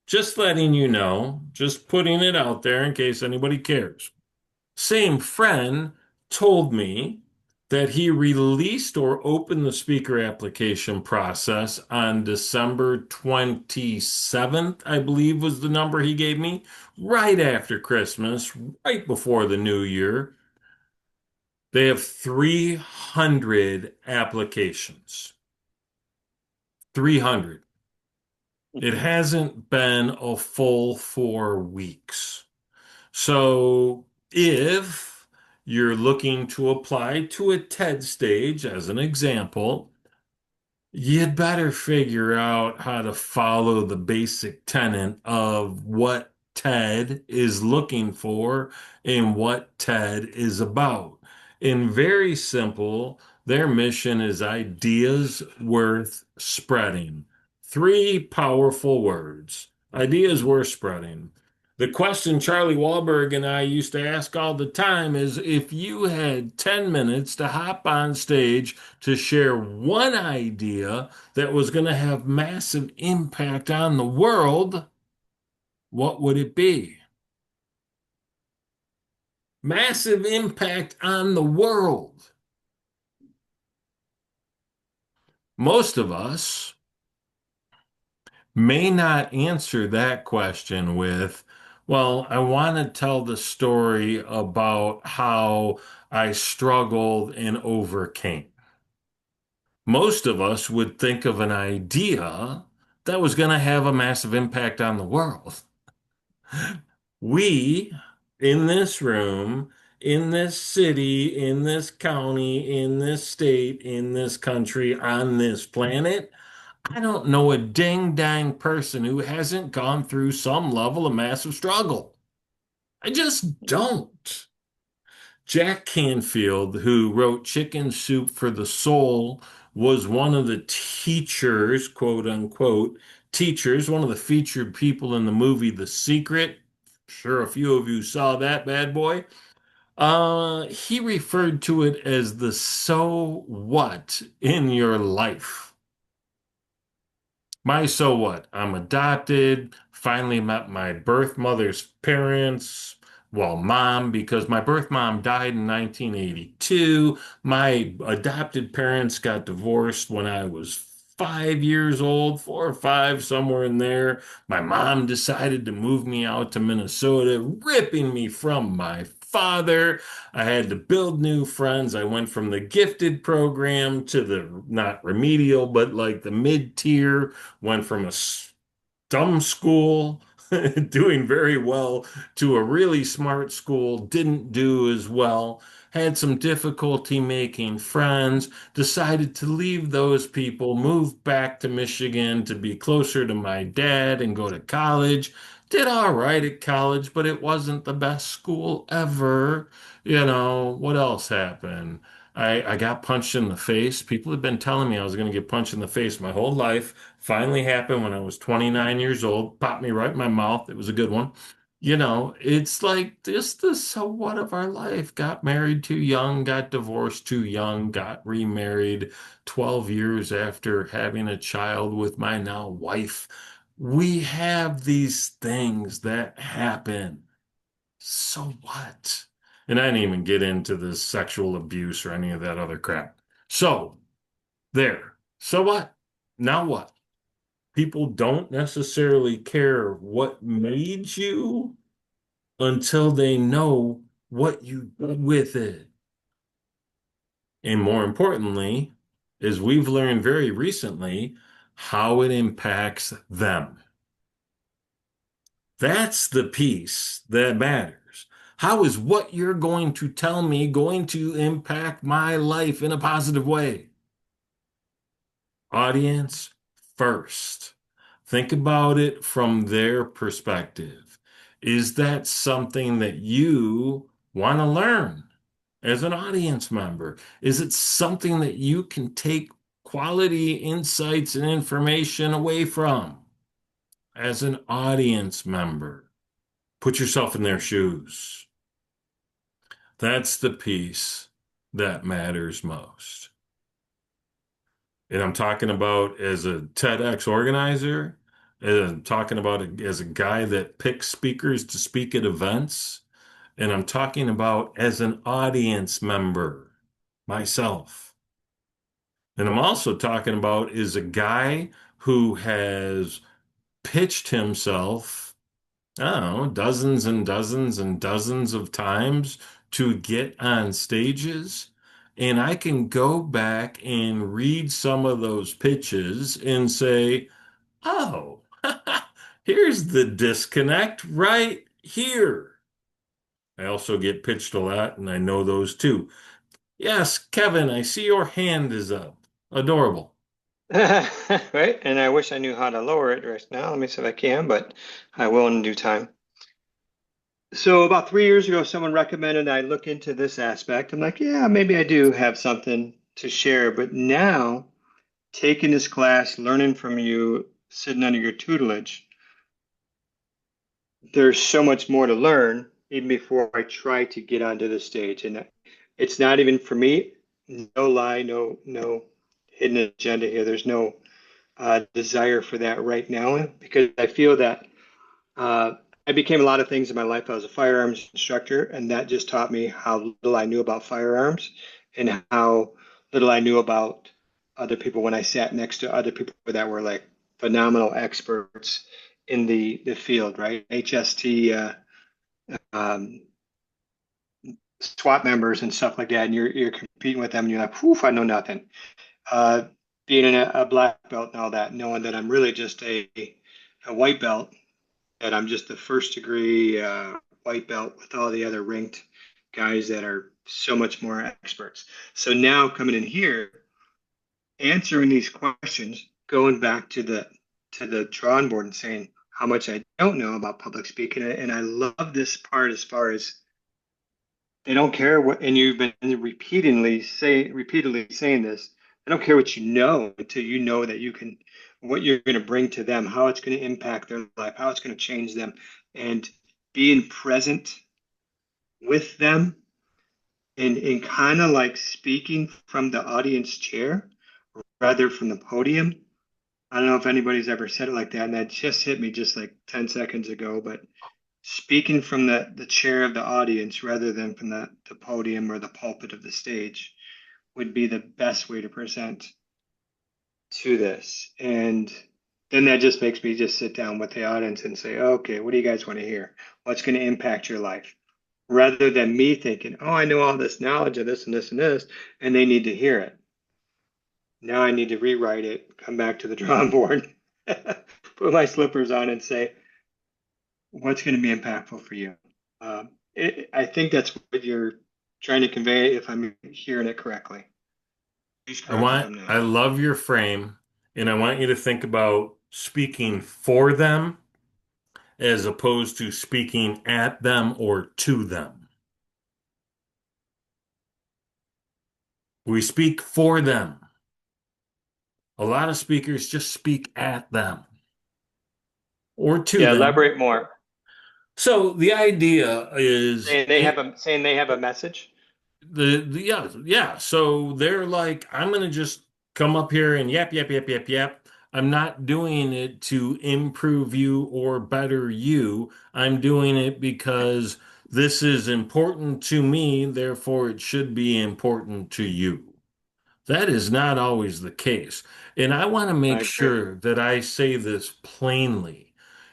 Speaker 1: Just letting you know, just putting it out there in case anybody cares. Same friend told me that he released or opened the speaker application process on December 27th, I believe was the number he gave me, right after Christmas, right before the new year. They have 300 applications. 300. It hasn't been a full 4 weeks. So if you're looking to apply to a TED stage, as an example, you'd better figure out how to follow the basic tenet of what TED is looking for and what TED is about. In very simple, their mission is ideas worth spreading. 3 powerful words. Ideas worth spreading. The question Charlie Wahlberg and I used to ask all the time is if you had 10 minutes to hop on stage to share one idea that was going to have massive impact on the world, what would it be? Massive impact on the world. Most of us may not answer that question with, well, I want to tell the story about how I struggled and overcame. Most of us would think of an idea that was going to have a massive impact on the world. We in this room, in this city, in this county, in this state, in this country, on this planet, I don't know a ding dang person who hasn't gone through some level of massive struggle. I just don't. Jack Canfield, who wrote Chicken Soup for the Soul, was one of the teachers, quote unquote, teachers, one of the featured people in the movie The Secret. Sure, a few of you saw that bad boy. He referred to it as the so what in your life. My so what? I'm adopted, finally met my birth mother's parents. Well, mom, because my birth mom died in 1982. My adopted parents got divorced when I was 5 years old, 4 or 5, somewhere in there. My mom decided to move me out to Minnesota, ripping me from my father. I had to build new friends. I went from the gifted program to the not remedial, but like the mid tier, went from a dumb school doing very well to a really smart school, didn't do as well, had some difficulty making friends, decided to leave those people, move back to Michigan to be closer to my dad and go to college. Did all right at college, but it wasn't the best school ever. What else happened? I got punched in the face. People had been telling me I was going to get punched in the face my whole life. Finally happened when I was 29 years old. Popped me right in my mouth. It was a good one. It's like just the so what of our life. Got married too young, got divorced too young, got remarried 12 years after having a child with my now wife. We have these things that happen. So what? And I didn't even get into the sexual abuse or any of that other crap. So, there. So what? Now what? People don't necessarily care what made you until they know what you did with it. And more importantly, as we've learned very recently, how it impacts them. That's the piece that matters. How is what you're going to tell me going to impact my life in a positive way? Audience first. Think about it from their perspective. Is that something that you want to learn as an audience member? Is it something that you can take quality insights and information away from as an audience member? Put yourself in their shoes. That's the piece that matters most. And I'm talking about as a TEDx organizer, and I'm talking about as a guy that picks speakers to speak at events, and I'm talking about as an audience member myself. And I'm also talking about as a guy who has pitched himself, I don't know, dozens and dozens and dozens of times to get on stages. And I can go back and read some of those pitches and say, oh, here's the disconnect right here. I also get pitched a lot, and I know those too. Yes, Kevin, I see your hand is up. Adorable.
Speaker 3: Right? And I wish I knew how to lower it right now. Let me see if I can, but I will in due time. So about 3 years ago, someone recommended I look into this aspect. I'm like, yeah, maybe I do have something to share. But now, taking this class, learning from you, sitting under your tutelage, there's so much more to learn even before I try to get onto the stage. And it's not even for me. No lie, no hidden agenda here. There's no desire for that right now because I feel that I became a lot of things in my life. I was a firearms instructor, and that just taught me how little I knew about firearms and how little I knew about other people when I sat next to other people that were like phenomenal experts in the field, right? HST, SWAT members and stuff like that, and you're competing with them, and you're like, "Whew, I know nothing." being a black belt and all that, knowing that I'm really just a white belt, that I'm just the first degree white belt with all the other ranked guys that are so much more experts. So now coming in here, answering these questions, going back to the drawing board and saying how much I don't know about public speaking. And I love this part as far as they don't care what, and you've been repeatedly saying this. They don't care what you know until you know that you can, what you're going to bring to them, how it's going to impact their life, how it's going to change them, and being present with them and kind of like speaking from the audience chair rather from the podium. I don't know if anybody's ever said it like that, and that just hit me just like 10 seconds ago, but speaking from the chair of the audience rather than from the podium or the pulpit of the stage would be the best way to present to this. And then that just makes me just sit down with the audience and say, okay, what do you guys want to hear? What's going to impact your life? Rather than me thinking, oh, I know all this knowledge of this and this and this, and they need to hear it. Now I need to rewrite it, come back to the drawing board, put my slippers on and say, what's going to be impactful for you? I think that's what you're trying to convey, if I'm hearing it correctly. Please correct me if I'm
Speaker 1: I
Speaker 3: not.
Speaker 1: love your frame, and I want you to think about speaking for them as opposed to speaking at them or to them. We speak for them. A lot of speakers just speak at them or to
Speaker 3: Yeah,
Speaker 1: them.
Speaker 3: elaborate more.
Speaker 1: So the idea is
Speaker 3: Saying they have a message.
Speaker 1: yeah. So they're like, I'm gonna just come up here and yap yap yap yap yap. I'm not doing it to improve you or better you. I'm doing it because this is important to me, therefore it should be important to you. That is not always the case. And I want to
Speaker 3: I
Speaker 1: make
Speaker 3: agree.
Speaker 1: sure that I say this plainly.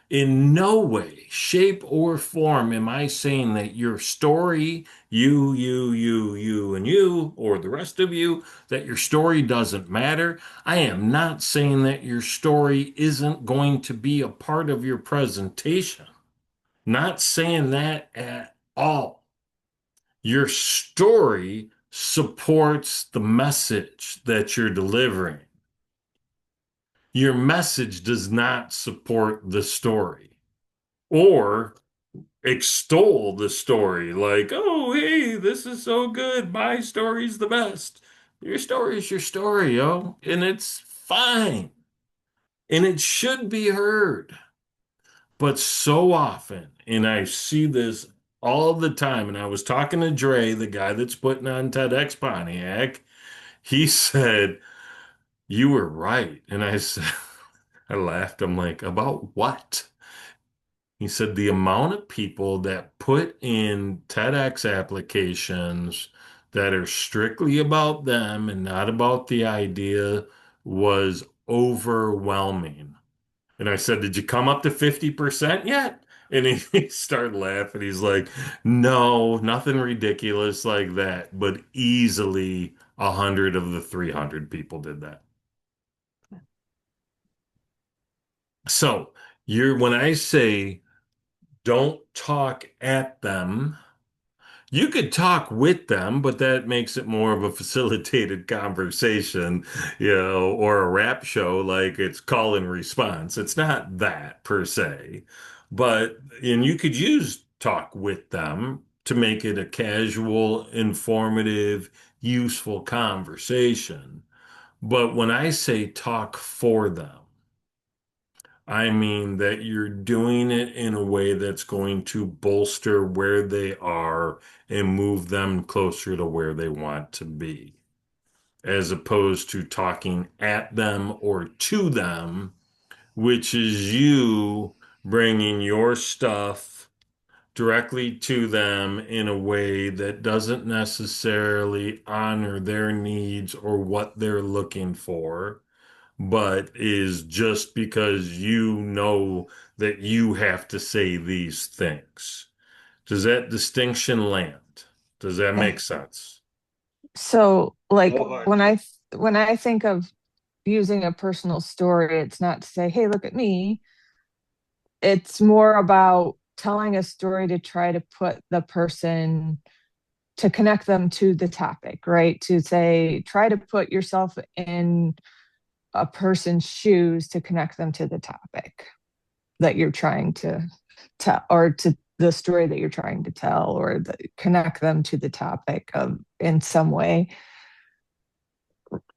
Speaker 1: In no way, shape, or form am I saying that your story, and you, or the rest of you, that your story doesn't matter. I am not saying that your story isn't going to be a part of your presentation. Not saying that at all. Your story supports the message that you're delivering. Your message does not support the story or extol the story like, oh, hey, this is so good. My story's the best. Your story is your story, yo, and it's fine. And it should be heard. But so often, and I see this all the time, and I was talking to Dre, the guy that's putting on TEDx Pontiac. He said, you were right. And I said, I laughed. I'm like, about what? He said, the amount of people that put in TEDx applications that are strictly about them and not about the idea was overwhelming. And I said, did you come up to 50% yet? And he started laughing. He's like, no, nothing ridiculous like that. But easily 100 of the 300 people did that. So when I say don't talk at them, you could talk with them, but that makes it more of a facilitated conversation, or a rap show like it's call and response. It's not that per se, and you could use talk with them to make it a casual, informative, useful conversation. But when I say talk for them, I mean that you're doing it in a way that's going to bolster where they are and move them closer to where they want to be, as opposed to talking at them or to them, which is you bringing your stuff directly to them in a way that doesn't necessarily honor their needs or what they're looking for, but is just because you know that you have to say these things. Does that distinction land? Does that make sense?
Speaker 8: So like
Speaker 3: Wholeheartedly.
Speaker 8: when I think of using a personal story. It's not to say, hey, look at me. It's more about telling a story to try to put the person, to connect them to the topic, right? To say, try to put yourself in a person's shoes to connect them to the topic that you're trying to tell, or to the story that you're trying to tell, or connect them to the topic of in some way.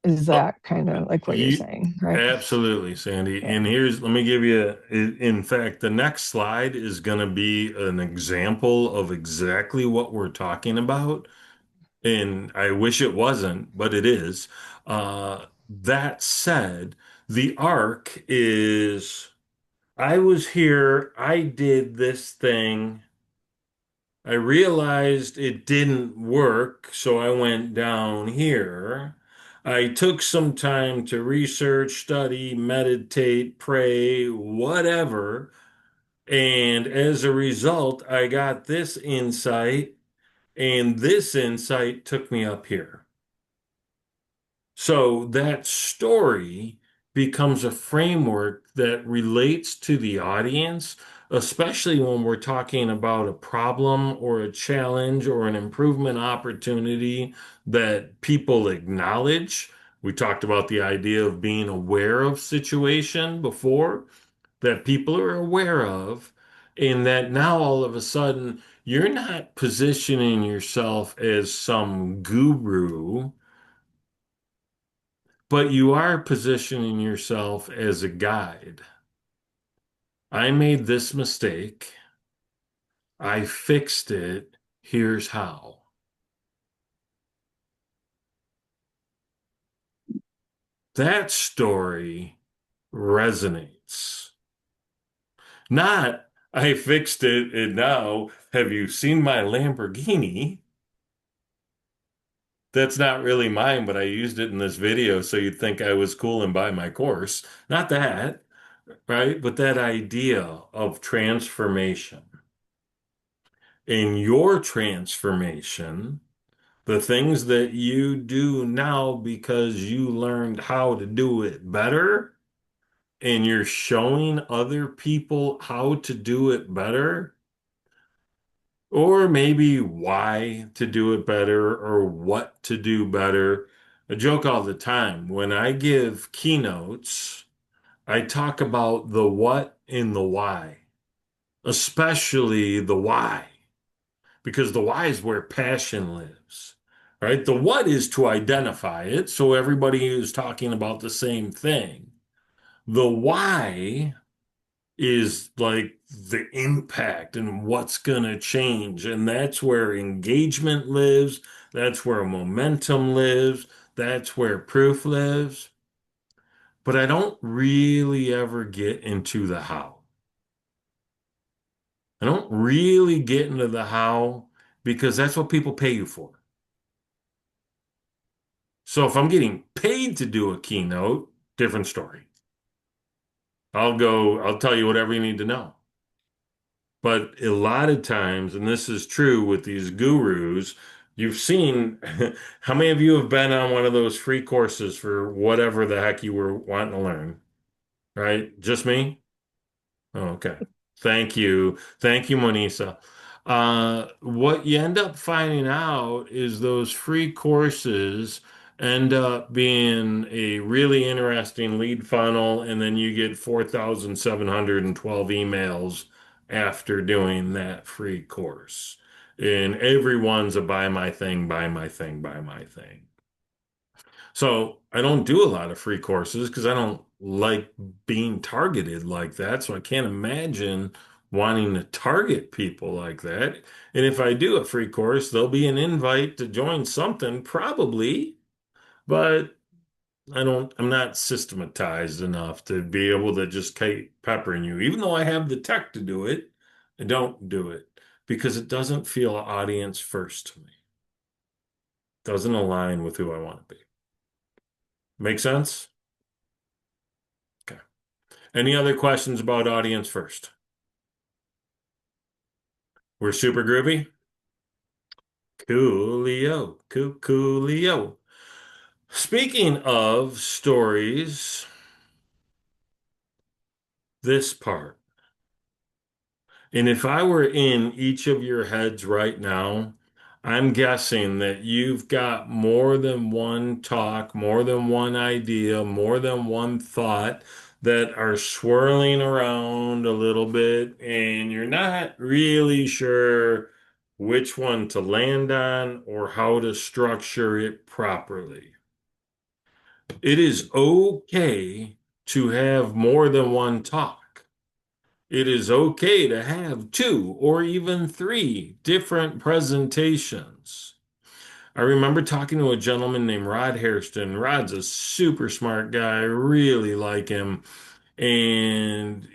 Speaker 8: Is that kind of like what you're
Speaker 1: You,
Speaker 8: saying, right?
Speaker 1: absolutely, Sandy.
Speaker 8: Yeah.
Speaker 1: And here's, let me give you, in fact, the next slide is going to be an example of exactly what we're talking about. And I wish it wasn't, but it is. That said, the arc is I was here, I did this thing. I realized it didn't work, so I went down here. I took some time to research, study, meditate, pray, whatever. And as a result, I got this insight, and this insight took me up here. So that story becomes a framework that relates to the audience, especially when we're talking about a problem or a challenge or an improvement opportunity that people acknowledge. We talked about the idea of being aware of situation before, that people are aware of, and that now all of a sudden you're not positioning yourself as some guru, but you are positioning yourself as a guide. I made this mistake. I fixed it. Here's how. That story resonates. Not, I fixed it and now have you seen my Lamborghini? That's not really mine, but I used it in this video so you'd think I was cool and buy my course. Not that, right? But that idea of transformation. In your transformation, the things that you do now because you learned how to do it better, and you're showing other people how to do it better, or maybe why to do it better or what to do better. I joke all the time. When I give keynotes, I talk about the what and the why, especially the why, because the why is where passion lives, right? The what is to identify it so everybody is talking about the same thing. The why is like the impact and what's going to change. And that's where engagement lives. That's where momentum lives. That's where proof lives. But I don't really ever get into the how. I don't really get into the how because that's what people pay you for. So if I'm getting paid to do a keynote, different story. I'll tell you whatever you need to know. But a lot of times, and this is true with these gurus, you've seen how many of you have been on one of those free courses for whatever the heck you were wanting to learn, right? Just me? Oh, okay. Thank you. Thank you, Monisa. What you end up finding out is those free courses end up being a really interesting lead funnel, and then you get 4,712 emails after doing that free course. And everyone's a buy my thing, buy my thing, buy my thing. So I don't do a lot of free courses because I don't like being targeted like that. So I can't imagine wanting to target people like that. And if I do a free course, there'll be an invite to join something, probably, but I'm not systematized enough to be able to just keep peppering you. Even though I have the tech to do it, I don't do it because it doesn't feel audience first to me. Doesn't align with who I want to be. Make sense? Okay. Any other questions about audience first? We're super groovy. Coolio. Coolio. Speaking of stories, this part. And if I were in each of your heads right now, I'm guessing that you've got more than one talk, more than one idea, more than one thought that are swirling around a little bit, and you're not really sure which one to land on or how to structure it properly. It is okay to have more than one talk. It is okay to have two or even three different presentations. I remember talking to a gentleman named Rod Hairston. Rod's a super smart guy. I really like him. And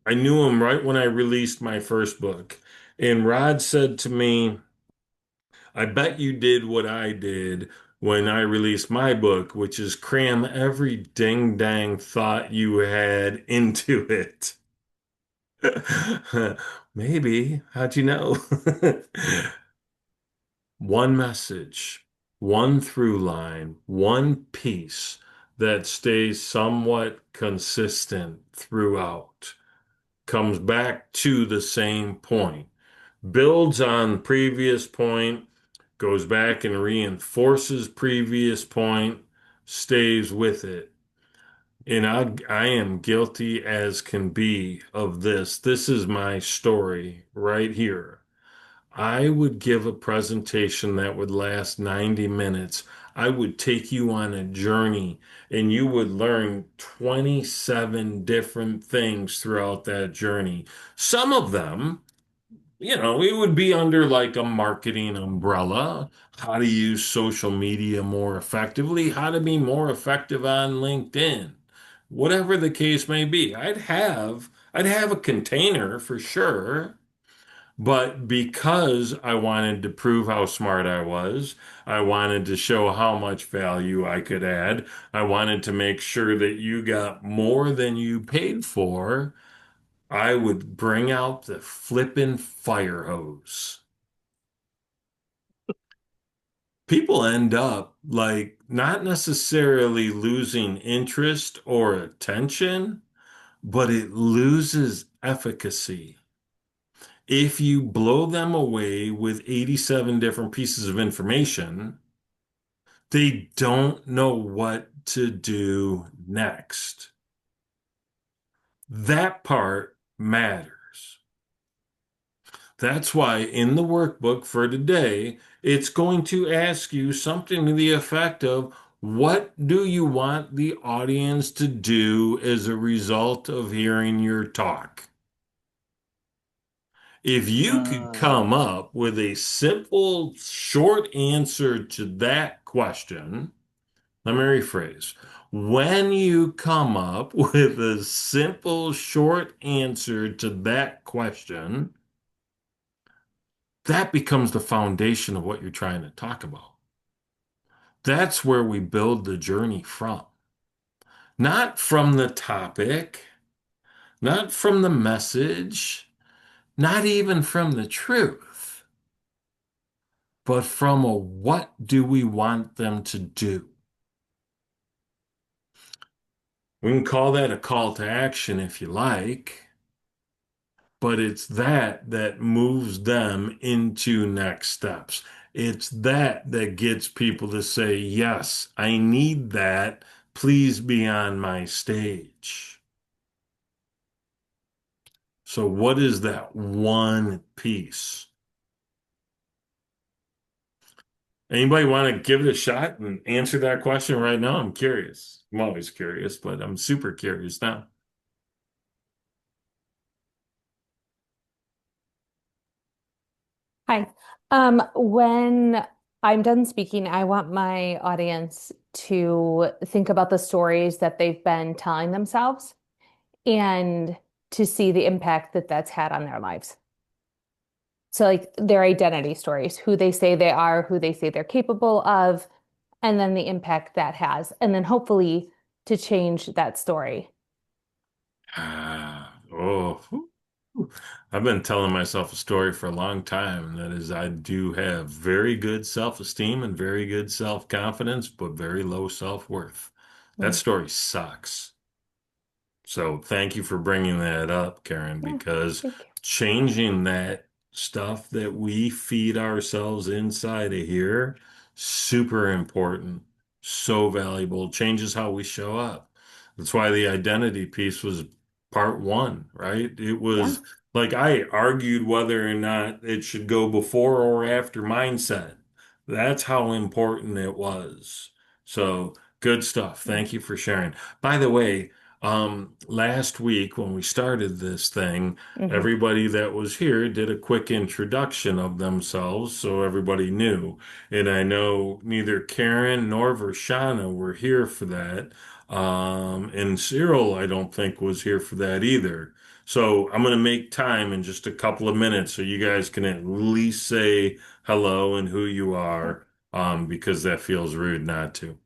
Speaker 1: I knew him right when I released my first book. And Rod said to me, I bet you did what I did when I released my book, which is cram every ding dang thought you had into it. Maybe. How'd you know? One message, one through line, one piece that stays somewhat consistent throughout, comes back to the same point, builds on previous point, goes back and reinforces previous point, stays with it. And I am guilty as can be of this. This is my story right here. I would give a presentation that would last 90 minutes. I would take you on a journey and you would learn 27 different things throughout that journey. Some of them, it would be under like a marketing umbrella, how to use social media more effectively, how to be more effective on LinkedIn, whatever the case may be. I'd have a container for sure, but because I wanted to prove how smart I wanted to show how much value I could add, I wanted to make sure that you got more than you paid for, I would bring out the flippin' fire hose. People end up like not necessarily losing interest or attention, but it loses efficacy. If you blow them away with 87 different pieces of information, they don't know what to do next. That part matters. That's why in the workbook for today, it's going to ask you something to the effect of what do you want the audience to do as a result of hearing your talk? If you could come up with a simple, short answer to that question, let me rephrase. When you come up with a simple, short answer to that question, that becomes the foundation of what you're trying to talk about. That's where we build the journey from. Not from the topic, not from the message, not even from the truth, but from a what do we want them to do? We can call that a call to action if you like, but it's that moves them into next steps. It's that gets people to say, yes, I need that. Please be on my stage. So what is that one piece? Anybody want to give it a shot and answer that question right now? I'm curious. I'm always curious, but I'm super curious now.
Speaker 9: Hi. When I'm done speaking, I want my audience to think about the stories that they've been telling themselves and to see the impact that that's had on their lives. So, like their identity stories, who they say they are, who they say they're capable of, and then the impact that has, and then hopefully to change that story.
Speaker 1: Oh, I've been telling myself a story for a long time, and that is I do have very good self-esteem and very good self-confidence, but very low self-worth. That
Speaker 9: Mm.
Speaker 1: story sucks. So thank you for bringing that up, Karen,
Speaker 9: Yeah,
Speaker 1: because
Speaker 9: thank you.
Speaker 1: changing that stuff that we feed ourselves inside of here, super important, so valuable, changes how we show up. That's why the identity piece was part one, right? It
Speaker 9: Yeah.
Speaker 1: was like I argued whether or not it should go before or after mindset. That's how important it was. So good stuff. Thank you for sharing. By the way, last week when we started this thing,
Speaker 9: Mhm.
Speaker 1: everybody that was here did a quick introduction of themselves so everybody knew. And I know neither Karen nor Vershana were here for that. And Cyril, I don't think was here for that either. So I'm going to make time in just a couple of minutes so you guys can at least say hello and who you
Speaker 9: Yeah.
Speaker 1: are, because that feels rude not to.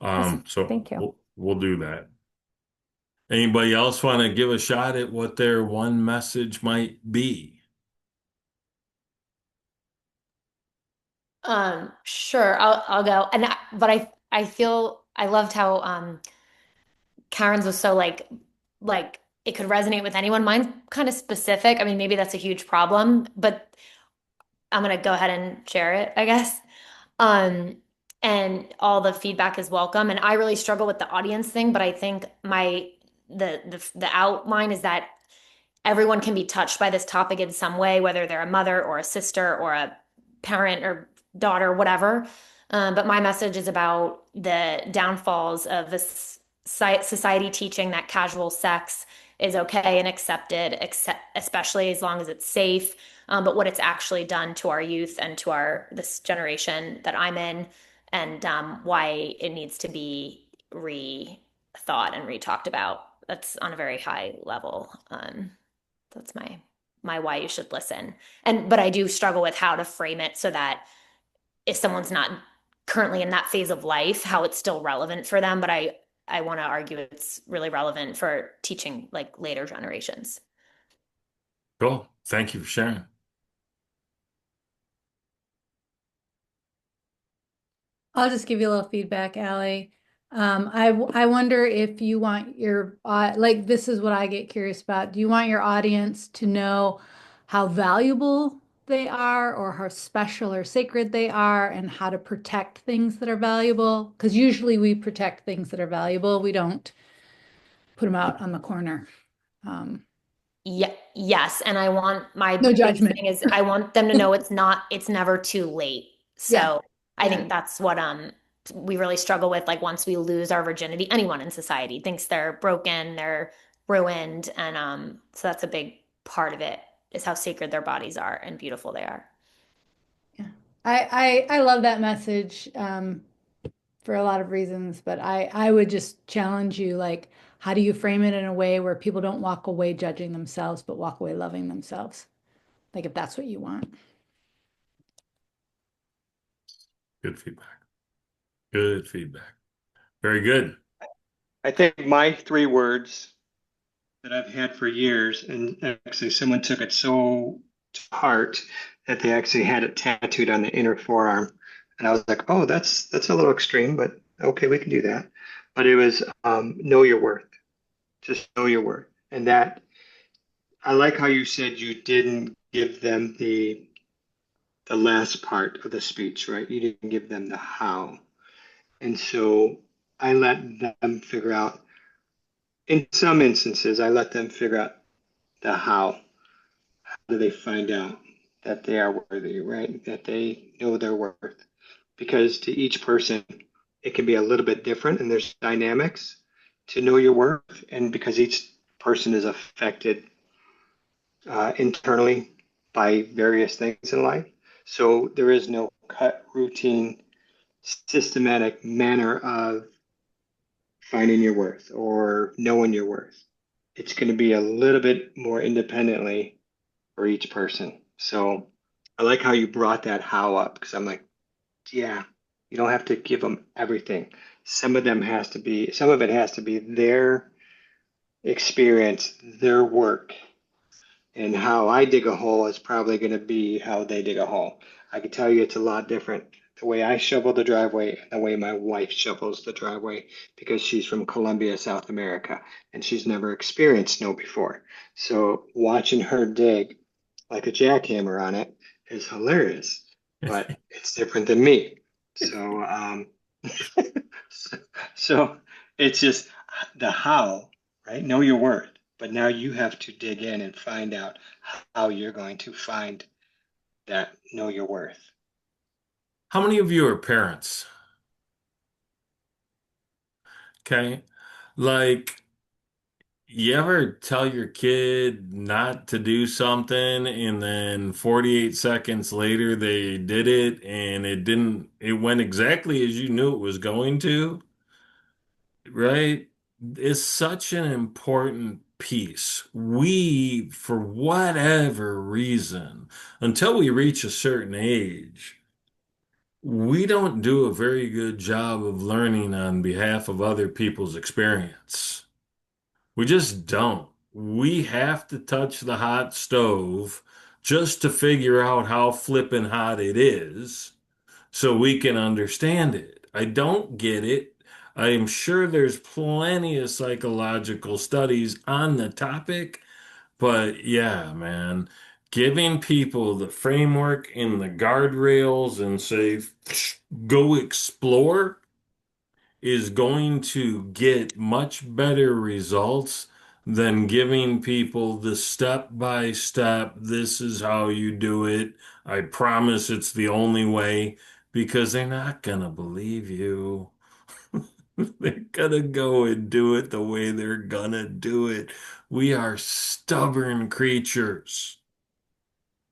Speaker 9: Awesome.
Speaker 1: So
Speaker 9: Thank you.
Speaker 1: we'll do that. Anybody else want to give a shot at what their one message might be?
Speaker 4: Sure, I'll go. But I feel I loved how Karen's was so like it could resonate with anyone. Mine's kind of specific. I mean, maybe that's a huge problem, but I'm gonna go ahead and share it, I guess. Um, and all the feedback is welcome. And I really struggle with the audience thing, but I think the outline is that everyone can be touched by this topic in some way, whether they're a mother or a sister or a parent or daughter, whatever. But my message is about the downfalls of this society teaching that casual sex is okay and accepted, especially as long as it's safe. But what it's actually done to our youth and to our this generation that I'm in, and why it needs to be rethought and re-talked about. That's on a very high level. That's my why you should listen. But I do struggle with how to frame it so that if someone's not currently in that phase of life, how it's still relevant for them. But I want to argue it's really relevant for teaching like later generations.
Speaker 1: Cool. Thank you for sharing.
Speaker 2: I'll just give you a little feedback, Allie. I wonder if you want your like this is what I get curious about. Do you want your audience to know how valuable they are, or how special or sacred they are, and how to protect things that are valuable? Because usually we protect things that are valuable. We don't put them out on the corner. Um,
Speaker 4: Yeah, yes. And I want my
Speaker 2: no
Speaker 4: big
Speaker 2: judgment.
Speaker 4: thing is I want them to know it's never too late.
Speaker 2: Yeah.
Speaker 4: So I think that's what we really struggle with. Like once we lose our virginity, anyone in society thinks they're broken, they're ruined. And so that's a big part of it is how sacred their bodies are and beautiful they are.
Speaker 2: Yeah. I love that message. For a lot of reasons, but I would just challenge you, like, how do you frame it in a way where people don't walk away judging themselves, but walk away loving themselves? Like, if that's what you want.
Speaker 1: Good feedback. Good feedback. Very good.
Speaker 3: I think my 3 words that I've had for years, and actually someone took it so to heart that they actually had it tattooed on the inner forearm. And I was like, oh, that's a little extreme, but okay, we can do that. But it was know your worth. Just know your worth. And that I like how you said you didn't give them the last part of the speech, right? You didn't give them the how. And so I let them figure out, in some instances, I let them figure out the how. How do they find out that they are worthy, right? That they know their worth? Because to each person, it can be a little bit different and there's dynamics to know your worth. And because each person is affected internally by various things in life. So there is no cut, routine, systematic manner of finding your worth or knowing your worth. It's going to be a little bit more independently for each person. So I like how you brought that how up because I'm like, yeah, you don't have to give them everything. Some of it has to be their experience, their work, And how I dig a hole is probably going to be how they dig a hole. I can tell you it's a lot different the way I shovel the driveway and the way my wife shovels the driveway because she's from Colombia, South America, and she's never experienced snow before. So watching her dig like a jackhammer on it is hilarious, but it's different than me. So, so it's just the how, right? Know your worth. But now you have to dig in and find out how you're going to find that know your worth.
Speaker 1: How many of you are parents? Okay. Like, you ever tell your kid not to do something and then 48 seconds later they did it and it went exactly as you knew it was going to, right? It's such an important piece. We, for whatever reason, until we reach a certain age, we don't do a very good job of learning on behalf of other people's experience. We just don't. We have to touch the hot stove just to figure out how flippin' hot it is so we can understand it. I don't get it. I am sure there's plenty of psychological studies on the topic, but yeah, man, giving people the framework and the guardrails and say, go explore is going to get much better results than giving people the step by step, this is how you do it. I promise it's the only way, because they're not gonna believe you. They're gonna go and do it the way they're gonna do it. We are stubborn creatures.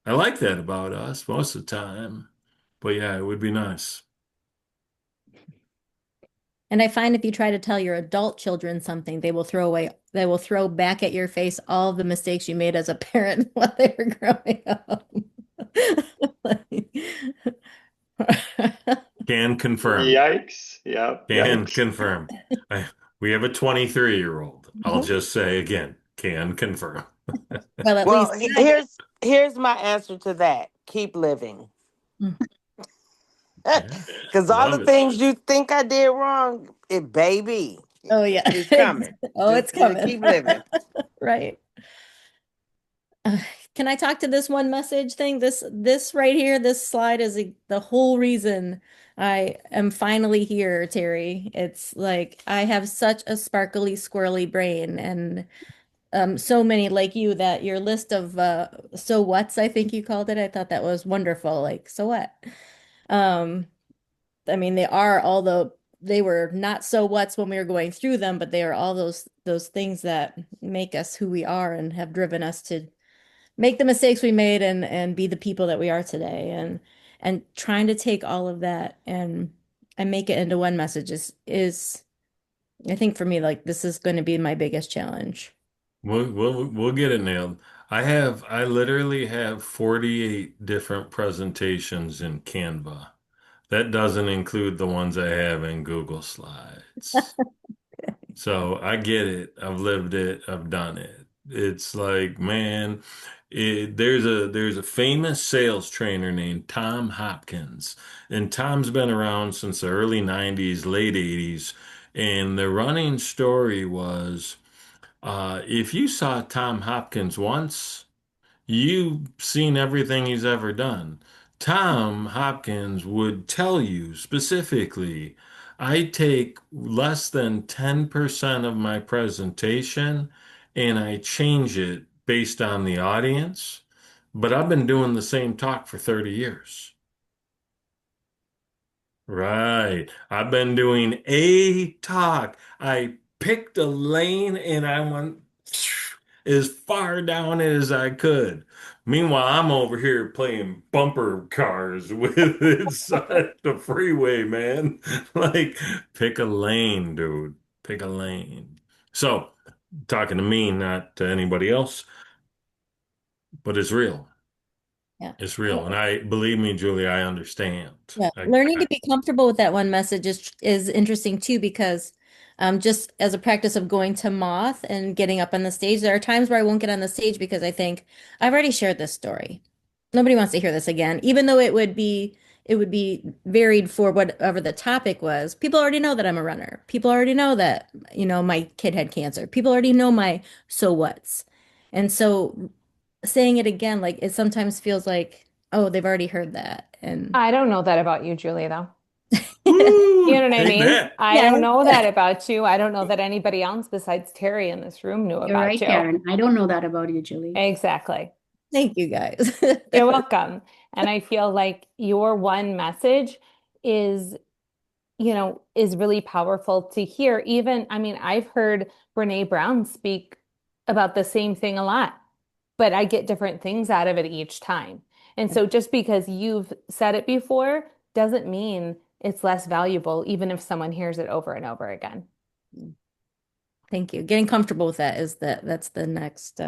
Speaker 1: I like that about us most of the time. But yeah, it would be nice.
Speaker 5: And I find if you try to tell your adult children something, they will throw back at your face all the mistakes you made as a parent while they were growing up.
Speaker 1: Can confirm.
Speaker 3: Yikes. Yep.
Speaker 1: Can
Speaker 3: Yikes.
Speaker 1: confirm. We have a 23-year-old. I'll just say again, can confirm.
Speaker 5: Well, at
Speaker 6: Well,
Speaker 5: least
Speaker 6: here's my answer to that. Keep living.
Speaker 5: Mm.
Speaker 6: Because all
Speaker 1: Love
Speaker 6: the
Speaker 1: it.
Speaker 6: things you think I did wrong, baby,
Speaker 5: Oh yeah.
Speaker 6: it's coming.
Speaker 5: Oh,
Speaker 6: Just
Speaker 5: it's coming.
Speaker 6: keep living.
Speaker 5: Right. Can I talk to this one message thing? This right here, this slide is the whole reason I am finally here, Terry. It's like I have such a sparkly, squirrely brain, and so many like you that your list of so what's, I think you called it. I thought that was wonderful. Like, so what? Um, I mean, they were not so what's when we were going through them, but they are all those things that make us who we are and have driven us to make the mistakes we made and be the people that we are today. And trying to take all of that and make it into one message is I think for me, like, this is going to be my biggest challenge.
Speaker 1: We'll get it nailed. I literally have 48 different presentations in Canva. That doesn't include the ones I have in Google Slides. So I get it. I've lived it. I've done it. It's like, man, there's a famous sales trainer named Tom Hopkins, and Tom's been around since the early 90s, late 80s, and the running story was, if you saw Tom Hopkins once, you've seen everything he's ever done. Tom Hopkins would tell you specifically, I take less than 10% of my presentation and I change it based on the audience, but I've been doing the same talk for 30 years. Right. I've been doing a talk. I picked a lane and I went as far down it as I could. Meanwhile, I'm over here playing bumper cars with inside the freeway, man. Like, pick a lane, dude. Pick a lane. So, talking to me, not to anybody else, but it's real.
Speaker 5: Yeah.
Speaker 1: It's real. And I believe me, Julie, I understand.
Speaker 5: Yeah. Learning to be comfortable with that one message is interesting too, because just as a practice of going to Moth and getting up on the stage. There are times where I won't get on the stage because I think I've already shared this story. Nobody wants to hear this again, even though it would be varied for whatever the topic was. People already know that I'm a runner. People already know that, my kid had cancer. People already know my so what's. And so saying it again, like it sometimes feels like, oh, they've already heard that. And
Speaker 9: I don't know that about you, Julie, though.
Speaker 1: Woo,
Speaker 9: You know what I
Speaker 1: take
Speaker 9: mean?
Speaker 1: that.
Speaker 9: I
Speaker 5: yeah,
Speaker 9: don't know that about you. I don't know that anybody else besides Terry in this room knew
Speaker 7: You're
Speaker 9: about
Speaker 7: right,
Speaker 9: you.
Speaker 7: Karen. I don't know that about you, Julie.
Speaker 9: Exactly.
Speaker 5: thank you guys.
Speaker 9: You're welcome. And I feel like your one message is, is really powerful to hear. Even, I mean, I've heard Brene Brown speak about the same thing a lot, but I get different things out of it each time. And so just because you've said it before doesn't mean it's less valuable, even if someone hears it over and over again.
Speaker 5: Thank you. Getting comfortable with that that's the next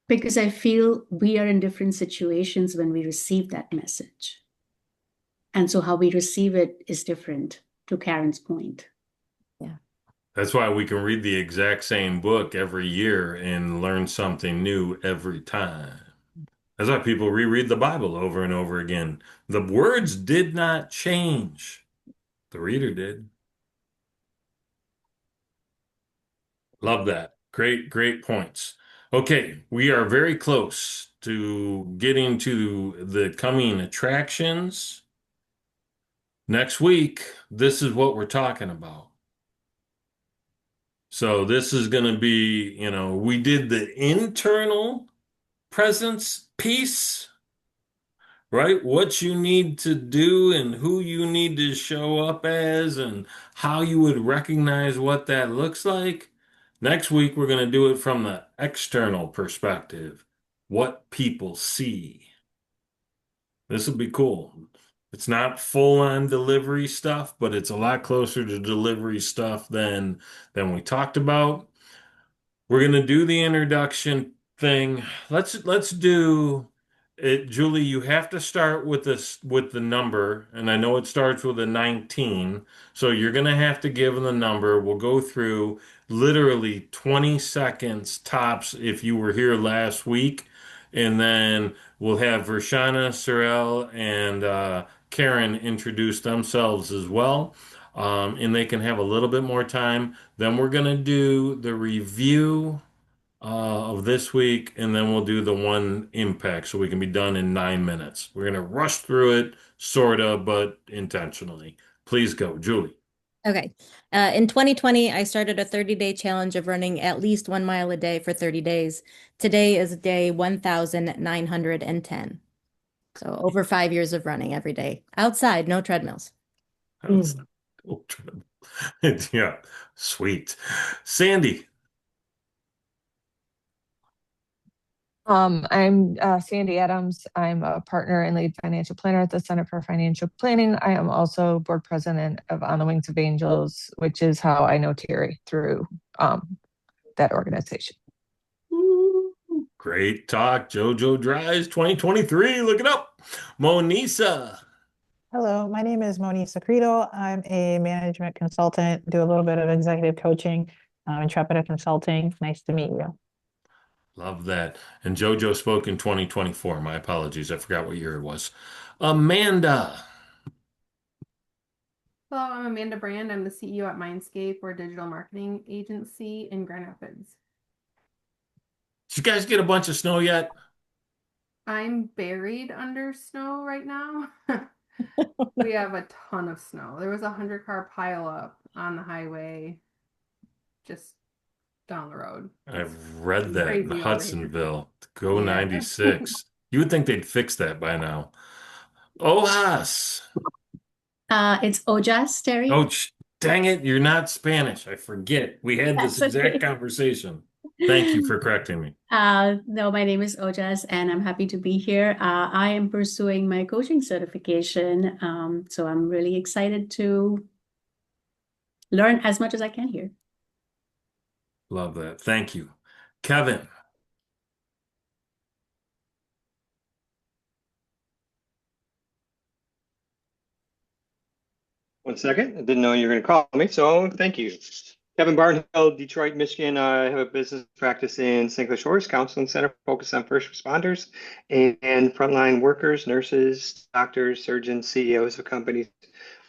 Speaker 7: Because I feel we are in different situations when we receive that message. And so how we receive it is different, to Karen's point.
Speaker 1: That's why we can read the exact same book every year and learn something new every time. That's why people reread the Bible over and over again. The words did not change. The reader did. Love that. Great, great points. Okay, we are very close to getting to the coming attractions. Next week, this is what we're talking about. So this is going to be, we did the internal presence piece, right? What you need to do and who you need to show up as and how you would recognize what that looks like. Next week, we're going to do it from the external perspective, what people see. This will be cool. It's not full on delivery stuff, but it's a lot closer to delivery stuff than we talked about. We're gonna do the introduction thing. Let's do it, Julie. You have to start with this with the number, and I know it starts with a 19. So you're gonna have to give them the number. We'll go through literally 20 seconds tops if you were here last week, and then we'll have Vershana, Sorel, and Karen introduce themselves as well. And they can have a little bit more time. Then we're going to do the review of this week, and then we'll do the one impact so we can be done in 9 minutes. We're going to rush through it, sort of, but intentionally. Please go, Julie.
Speaker 5: Okay. In 2020, I started a 30-day challenge of running at least 1 mile a day for 30 days. Today is day 1,910. So over 5 years of running every day outside, no treadmills.
Speaker 1: Yeah, sweet. Sandy.
Speaker 8: I'm Sandy Adams. I'm a partner and lead financial planner at the Center for Financial Planning. I am also board president of On the Wings of Angels, which is how I know Terry through that organization.
Speaker 1: Great talk. JoJo Drives 2023. Look it up. Monisa.
Speaker 10: Hello, my name is Monisa Credo. I'm a management consultant, do a little bit of executive coaching, Intrepida Consulting. Nice to meet you.
Speaker 1: Love that. And JoJo spoke in 2024. My apologies. I forgot what year it was. Amanda.
Speaker 11: Hello, I'm Amanda Brand. I'm the CEO at Mindscape. We're a digital marketing agency in Grand Rapids.
Speaker 1: Did you guys get a bunch of snow yet?
Speaker 11: I'm buried under snow right now. We have a ton of snow. There was a 100-car pileup on the highway just down the road.
Speaker 1: I've read that in
Speaker 11: Crazy over here.
Speaker 1: Hudsonville. Go
Speaker 11: Yeah.
Speaker 1: 96. You would think they'd fix that by now. Ojas.
Speaker 7: It's Ojas, Terry.
Speaker 1: Oh, dang it. You're not Spanish. I forget. We had this
Speaker 7: That's
Speaker 1: exact
Speaker 7: okay.
Speaker 1: conversation. Thank you for correcting me.
Speaker 7: No, my name is Ojas, and I'm happy to be here. I am pursuing my coaching certification, so I'm really excited to learn as much as I can here.
Speaker 1: Love that. Thank you. Kevin.
Speaker 3: One second. I didn't know you were going to call me, so thank you. Kevin Barnhill, Detroit, Michigan. I have a business practice in St. Clair Shores Counseling Center focused on first responders and frontline workers, nurses, doctors, surgeons, CEOs of companies,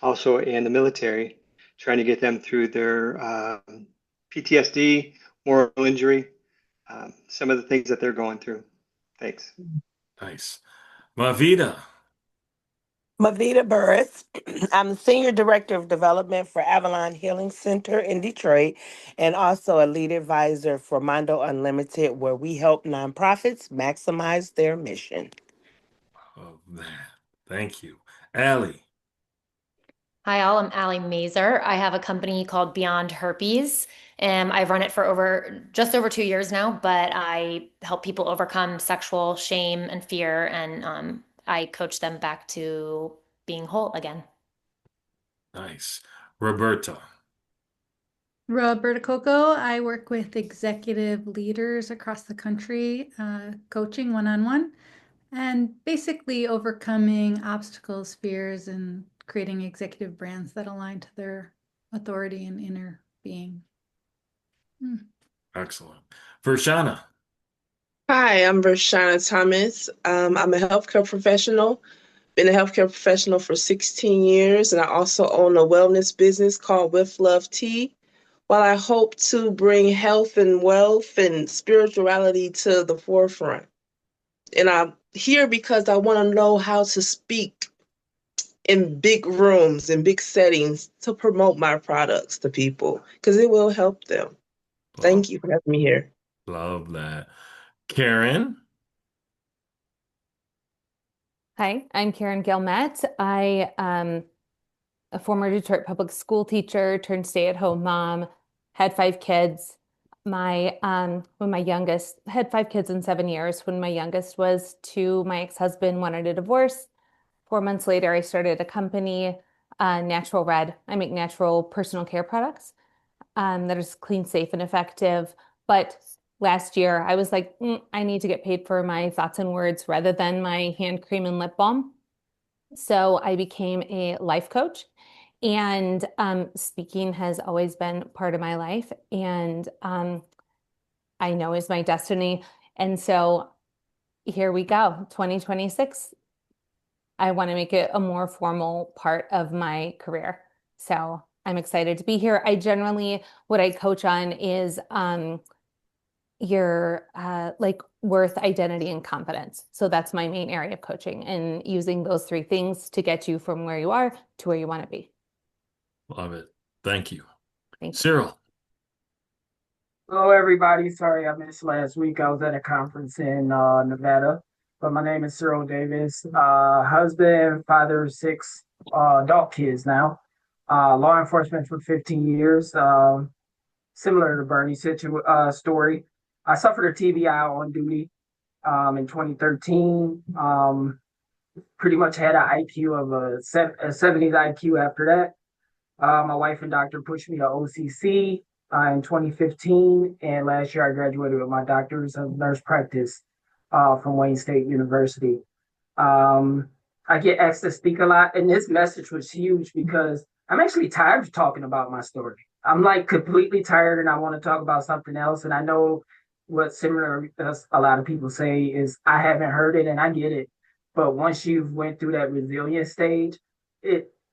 Speaker 3: also in the military, trying to get them through their PTSD, moral injury, some of the things that they're going through. Thanks.
Speaker 1: Nice. Mavita.
Speaker 6: Mavita Burris. I'm the Senior Director of Development for Avalon Healing Center in Detroit and also a lead advisor for Mondo Unlimited, where we help nonprofits maximize their mission.
Speaker 1: Oh, man. Thank you. Allie.
Speaker 4: Hi, all. I'm Allie Mazer. I have a company called Beyond Herpes, and I've run it for just over 2 years now, but I help people overcome sexual shame and fear, and I coach them back to being whole again.
Speaker 1: Nice. Roberta.
Speaker 2: Roberta Coco, I work with executive leaders across the country, coaching one-on-one, and basically overcoming obstacles, fears, and creating executive brands that align to their authority and inner being.
Speaker 1: Excellent. Vershana.
Speaker 12: Hi, I'm Vershana Thomas. I'm a healthcare professional, been a healthcare professional for 16 years, and I also own a wellness business called With Love Tea. While I hope to bring health and wealth and spirituality to the forefront. And I'm here because I want to know how to speak in big rooms, in big settings to promote my products to people because it will help them. Thank you for having me here.
Speaker 1: Love that. Karen.
Speaker 9: Hi, I'm Karen Gilmet. I am a former Detroit public school teacher turned stay-at-home mom, had 5 kids. When my youngest had 5 kids in 7 years. When my youngest was 2, my ex-husband wanted a divorce. 4 months later, I started a company, Natural Red. I make natural personal care products that are clean, safe, and effective. But last year, I was like, I need to get paid for my thoughts and words rather than my hand cream and lip balm. So I became a life coach. And speaking has always been part of my life, and I know is my destiny. And so here we go, 2026. I want to make it a more formal part of my career. So I'm excited to be here. What I coach on is your like worth, identity, and confidence. So that's my main area of coaching, and using those 3 things to get you from where you are to where you want to be.
Speaker 1: Love it. Thank you.
Speaker 9: Thank you.
Speaker 1: Cyril.
Speaker 13: Hello, everybody. Sorry I missed last week. I was at a conference in Nevada. But my name is Cyril Davis. Husband, father of 6 adult kids now. Law enforcement for 15 years. Similar to Bernie's story. I suffered a TBI on duty in 2013. Pretty much had an IQ of a 70s IQ after that. My wife and doctor pushed me to OCC in 2015, and last year I graduated with my doctor's of nurse practice from Wayne State University. I get asked to speak a lot, and this message was huge because I'm actually tired of talking about my story. I'm like completely tired, and I want to talk about something else. And I know what similar as a lot of people say is I haven't heard it, and I get it. But once you've went through that resilience stage,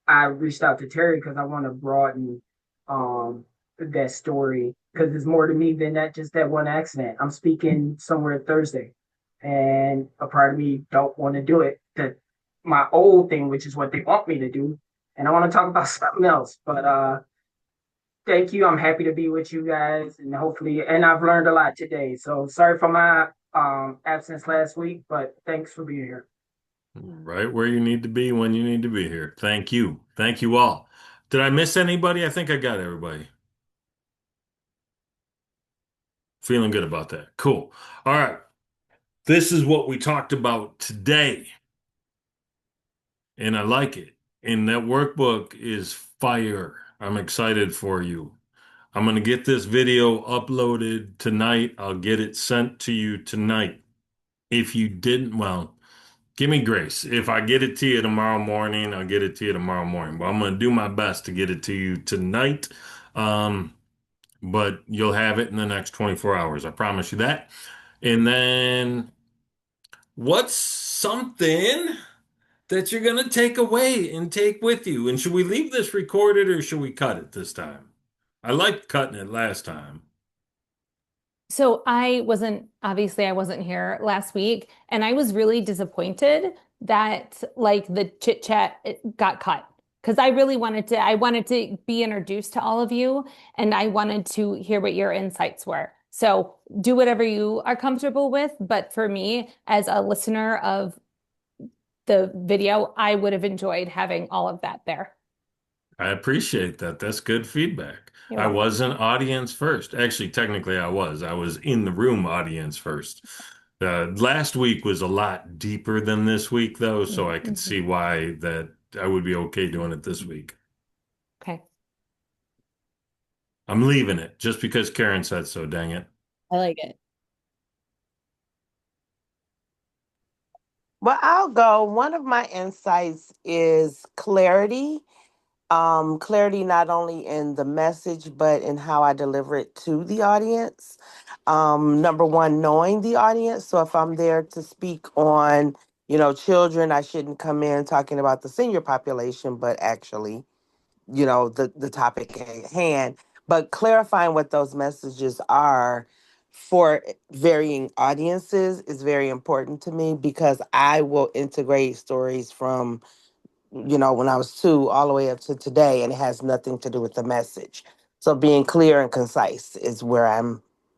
Speaker 13: I reached out to Terry because I want to broaden that story because there's more to me than just that one accident. I'm speaking somewhere Thursday, and a part of me don't want to do it. My old thing, which is what they want me to do, and I want to talk about something else. But thank you. I'm happy to be with you guys, and and I've learned a lot today. So sorry for my absence last week, but thanks for being here.
Speaker 1: Right where you need to be when you need to be here. Thank you. Thank you all. Did I miss anybody? I think I got everybody. Feeling good about that. Cool. All right. This is what we talked about today. And I like it. And that workbook is fire. I'm excited for you. I'm going to get this video uploaded tonight. I'll get it sent to you tonight. If you didn't, well, Give me grace. If I get it to you tomorrow morning, I'll get it to you tomorrow morning. But I'm going to do my best to get it to you tonight. Um, but you'll have it in the next 24 hours. I promise you that. And then what's something that you're going to take away and take with you? And should we leave this recorded or should we cut it this time? I liked cutting it last time.
Speaker 9: So obviously I wasn't here last week, and I was really disappointed that like the chit chat got cut because I wanted to be introduced to all of you, and I wanted to hear what your insights were. So do whatever you are comfortable with, but for me, as a listener of the video, I would have enjoyed having all of that there.
Speaker 1: I appreciate that. That's good feedback.
Speaker 9: You're
Speaker 1: I
Speaker 9: welcome.
Speaker 1: wasn't audience first. Actually, technically, I was. I was in the room audience first. Last week was a lot deeper than this week, though, so I could see why that I would be okay doing it this week.
Speaker 9: Okay.
Speaker 1: I'm leaving it just because Karen said so, dang it.
Speaker 5: I like it.
Speaker 6: Well, I'll go. One of my insights is clarity. Clarity not only in the message, but in how I deliver it to the audience. Number one, knowing the audience. So if I'm there to speak on, children, I shouldn't come in talking about the senior population, but actually, the topic at hand. But clarifying what those messages are for varying audiences is very important to me because I will integrate stories from when I was 2 all the way up to today, and it has nothing to do with the message. So being clear and concise is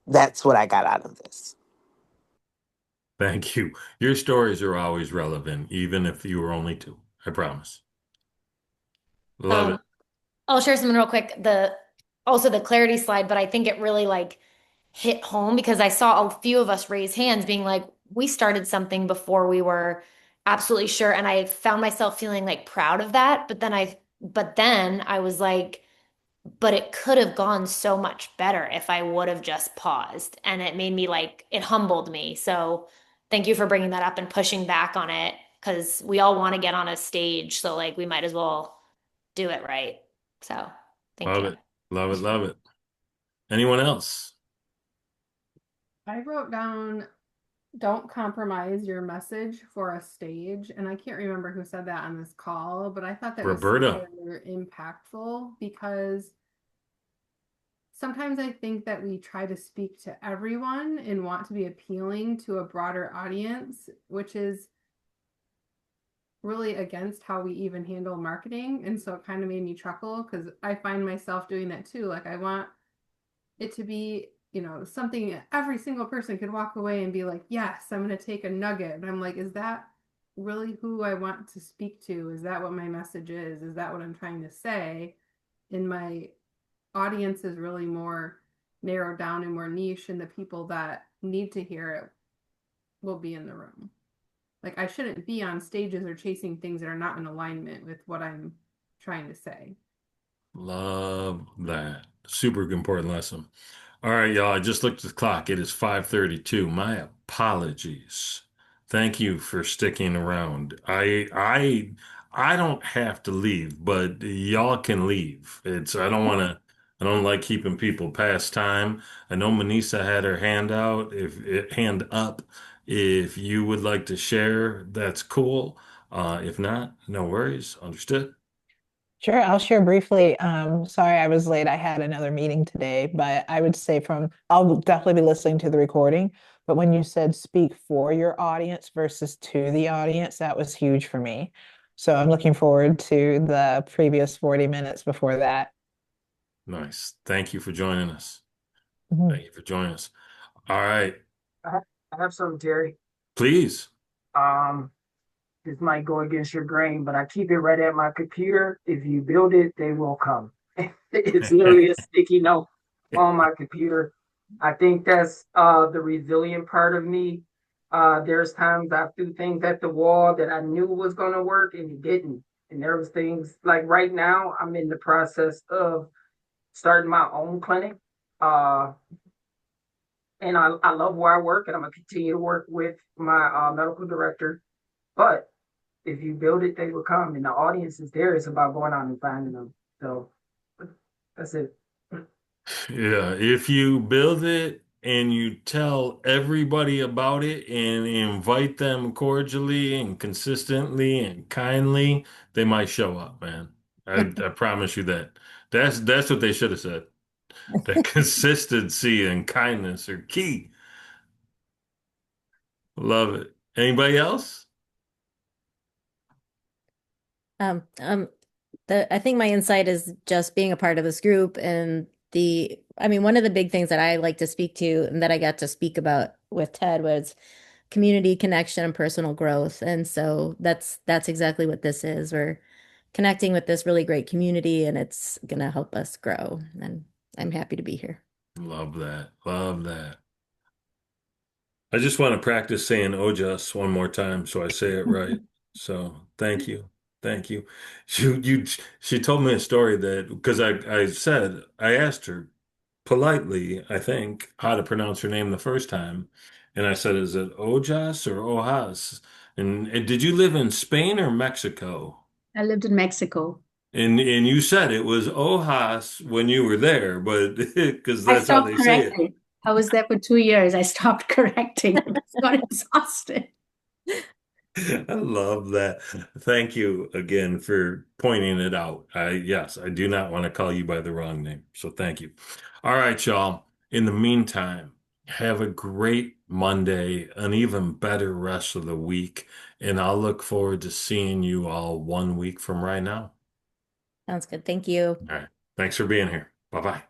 Speaker 6: that's what I got out of this.
Speaker 1: Thank you. Your stories are always relevant, even if you were only 2. I promise. Love it.
Speaker 4: I'll share something real quick. Also the clarity slide, but I think it really like hit home because I saw a few of us raise hands being like, we started something before we were absolutely sure. And I found myself feeling like proud of that. But then I was like, but it could have gone so much better if I would have just paused. And it made me like, it humbled me. So thank you for bringing that up and pushing back on it because we all want to get on a stage. So like, we might as well do it right. So thank
Speaker 1: Love
Speaker 4: you.
Speaker 1: it. Love it. Love it. Anyone else?
Speaker 11: I wrote down, don't compromise your message for a stage. And I can't remember who said that on this call, but I thought that
Speaker 1: Roberta.
Speaker 11: was super impactful because sometimes I think that we try to speak to everyone and want to be appealing to a broader audience, which is really against how we even handle marketing. And so it kind of made me chuckle because I find myself doing that too. Like I want it to be, something every single person could walk away and be like, yes, I'm going to take a nugget. And I'm like, is that really who I want to speak to? Is that what my message is? Is that what I'm trying to say? And my audience is really more narrowed down and more niche, and the people that need to hear it will be in the room. Like I shouldn't be on stages or chasing things that are not in alignment with what I'm trying to say.
Speaker 1: Love that. Super important lesson. All right, y'all. I just looked at the clock. It is 5:32. My apologies. Thank you for sticking around. I don't have to leave, but y'all can leave. I don't like keeping people past time. I know Manisa had her hand up. If you would like to share, that's cool. If not, no worries. Understood.
Speaker 10: Sure, I'll share briefly. Sorry I was late. I had another meeting today, but I would say I'll definitely be listening to the recording. But when you said speak for your audience versus to the audience, that was huge for me. So I'm looking forward to the previous 40 minutes before that.
Speaker 1: Nice. Thank you for joining us.
Speaker 10: Mhm.
Speaker 1: Thank you for joining us. All right.
Speaker 13: I have something, Terry.
Speaker 1: Please.
Speaker 13: This might go against your grain, but I keep it right at my computer. If you build it, they will come. It's literally a sticky note on my computer. I think that's the resilient part of me. There's times I threw things at the wall that I knew was going to work and it didn't. And there was things like right now, I'm in the process of starting my own clinic. And I love where I work, and I'm going to continue to work with my medical director. But if you build it, they will come, and the audience is there. It's about going out and finding them. So that's it.
Speaker 1: Yeah, if you build it and you tell everybody about it and invite them cordially and consistently and kindly, they might show up, man. I promise you that. That's what they should have said. That consistency and kindness are key. Love it. Anybody else?
Speaker 5: Um, um, I think my insight is just being a part of this group and I mean, one of the big things that I like to speak to and that I got to speak about with Ted was community connection and personal growth. And so that's exactly what this is. We're connecting with this really great community and it's gonna help us grow. And I'm happy to be here.
Speaker 1: Love that. Love that. I just want to practice saying Ojas one more time so I say it right. So thank you. Thank you. She told me a story that because I asked her politely, I think, how to pronounce her name the first time. And I said, is it Ojas or Ojas? And did you live in Spain or Mexico?
Speaker 7: I lived in Mexico.
Speaker 1: And you said it was Ojas when you were there, but because
Speaker 7: I
Speaker 1: that's how
Speaker 7: stopped
Speaker 1: they say it.
Speaker 7: correcting. I was there for 2 years. I stopped correcting. I just got exhausted.
Speaker 1: I love that. Thank you again for pointing it out. Yes, I do not want to call you by the wrong name. So thank you. All right, y'all. In the meantime, have a great Monday, an even better rest of the week, and I'll look forward to seeing you all 1 week from right now.
Speaker 5: Sounds good. Thank you.
Speaker 1: All right. Thanks for being here. Bye-bye.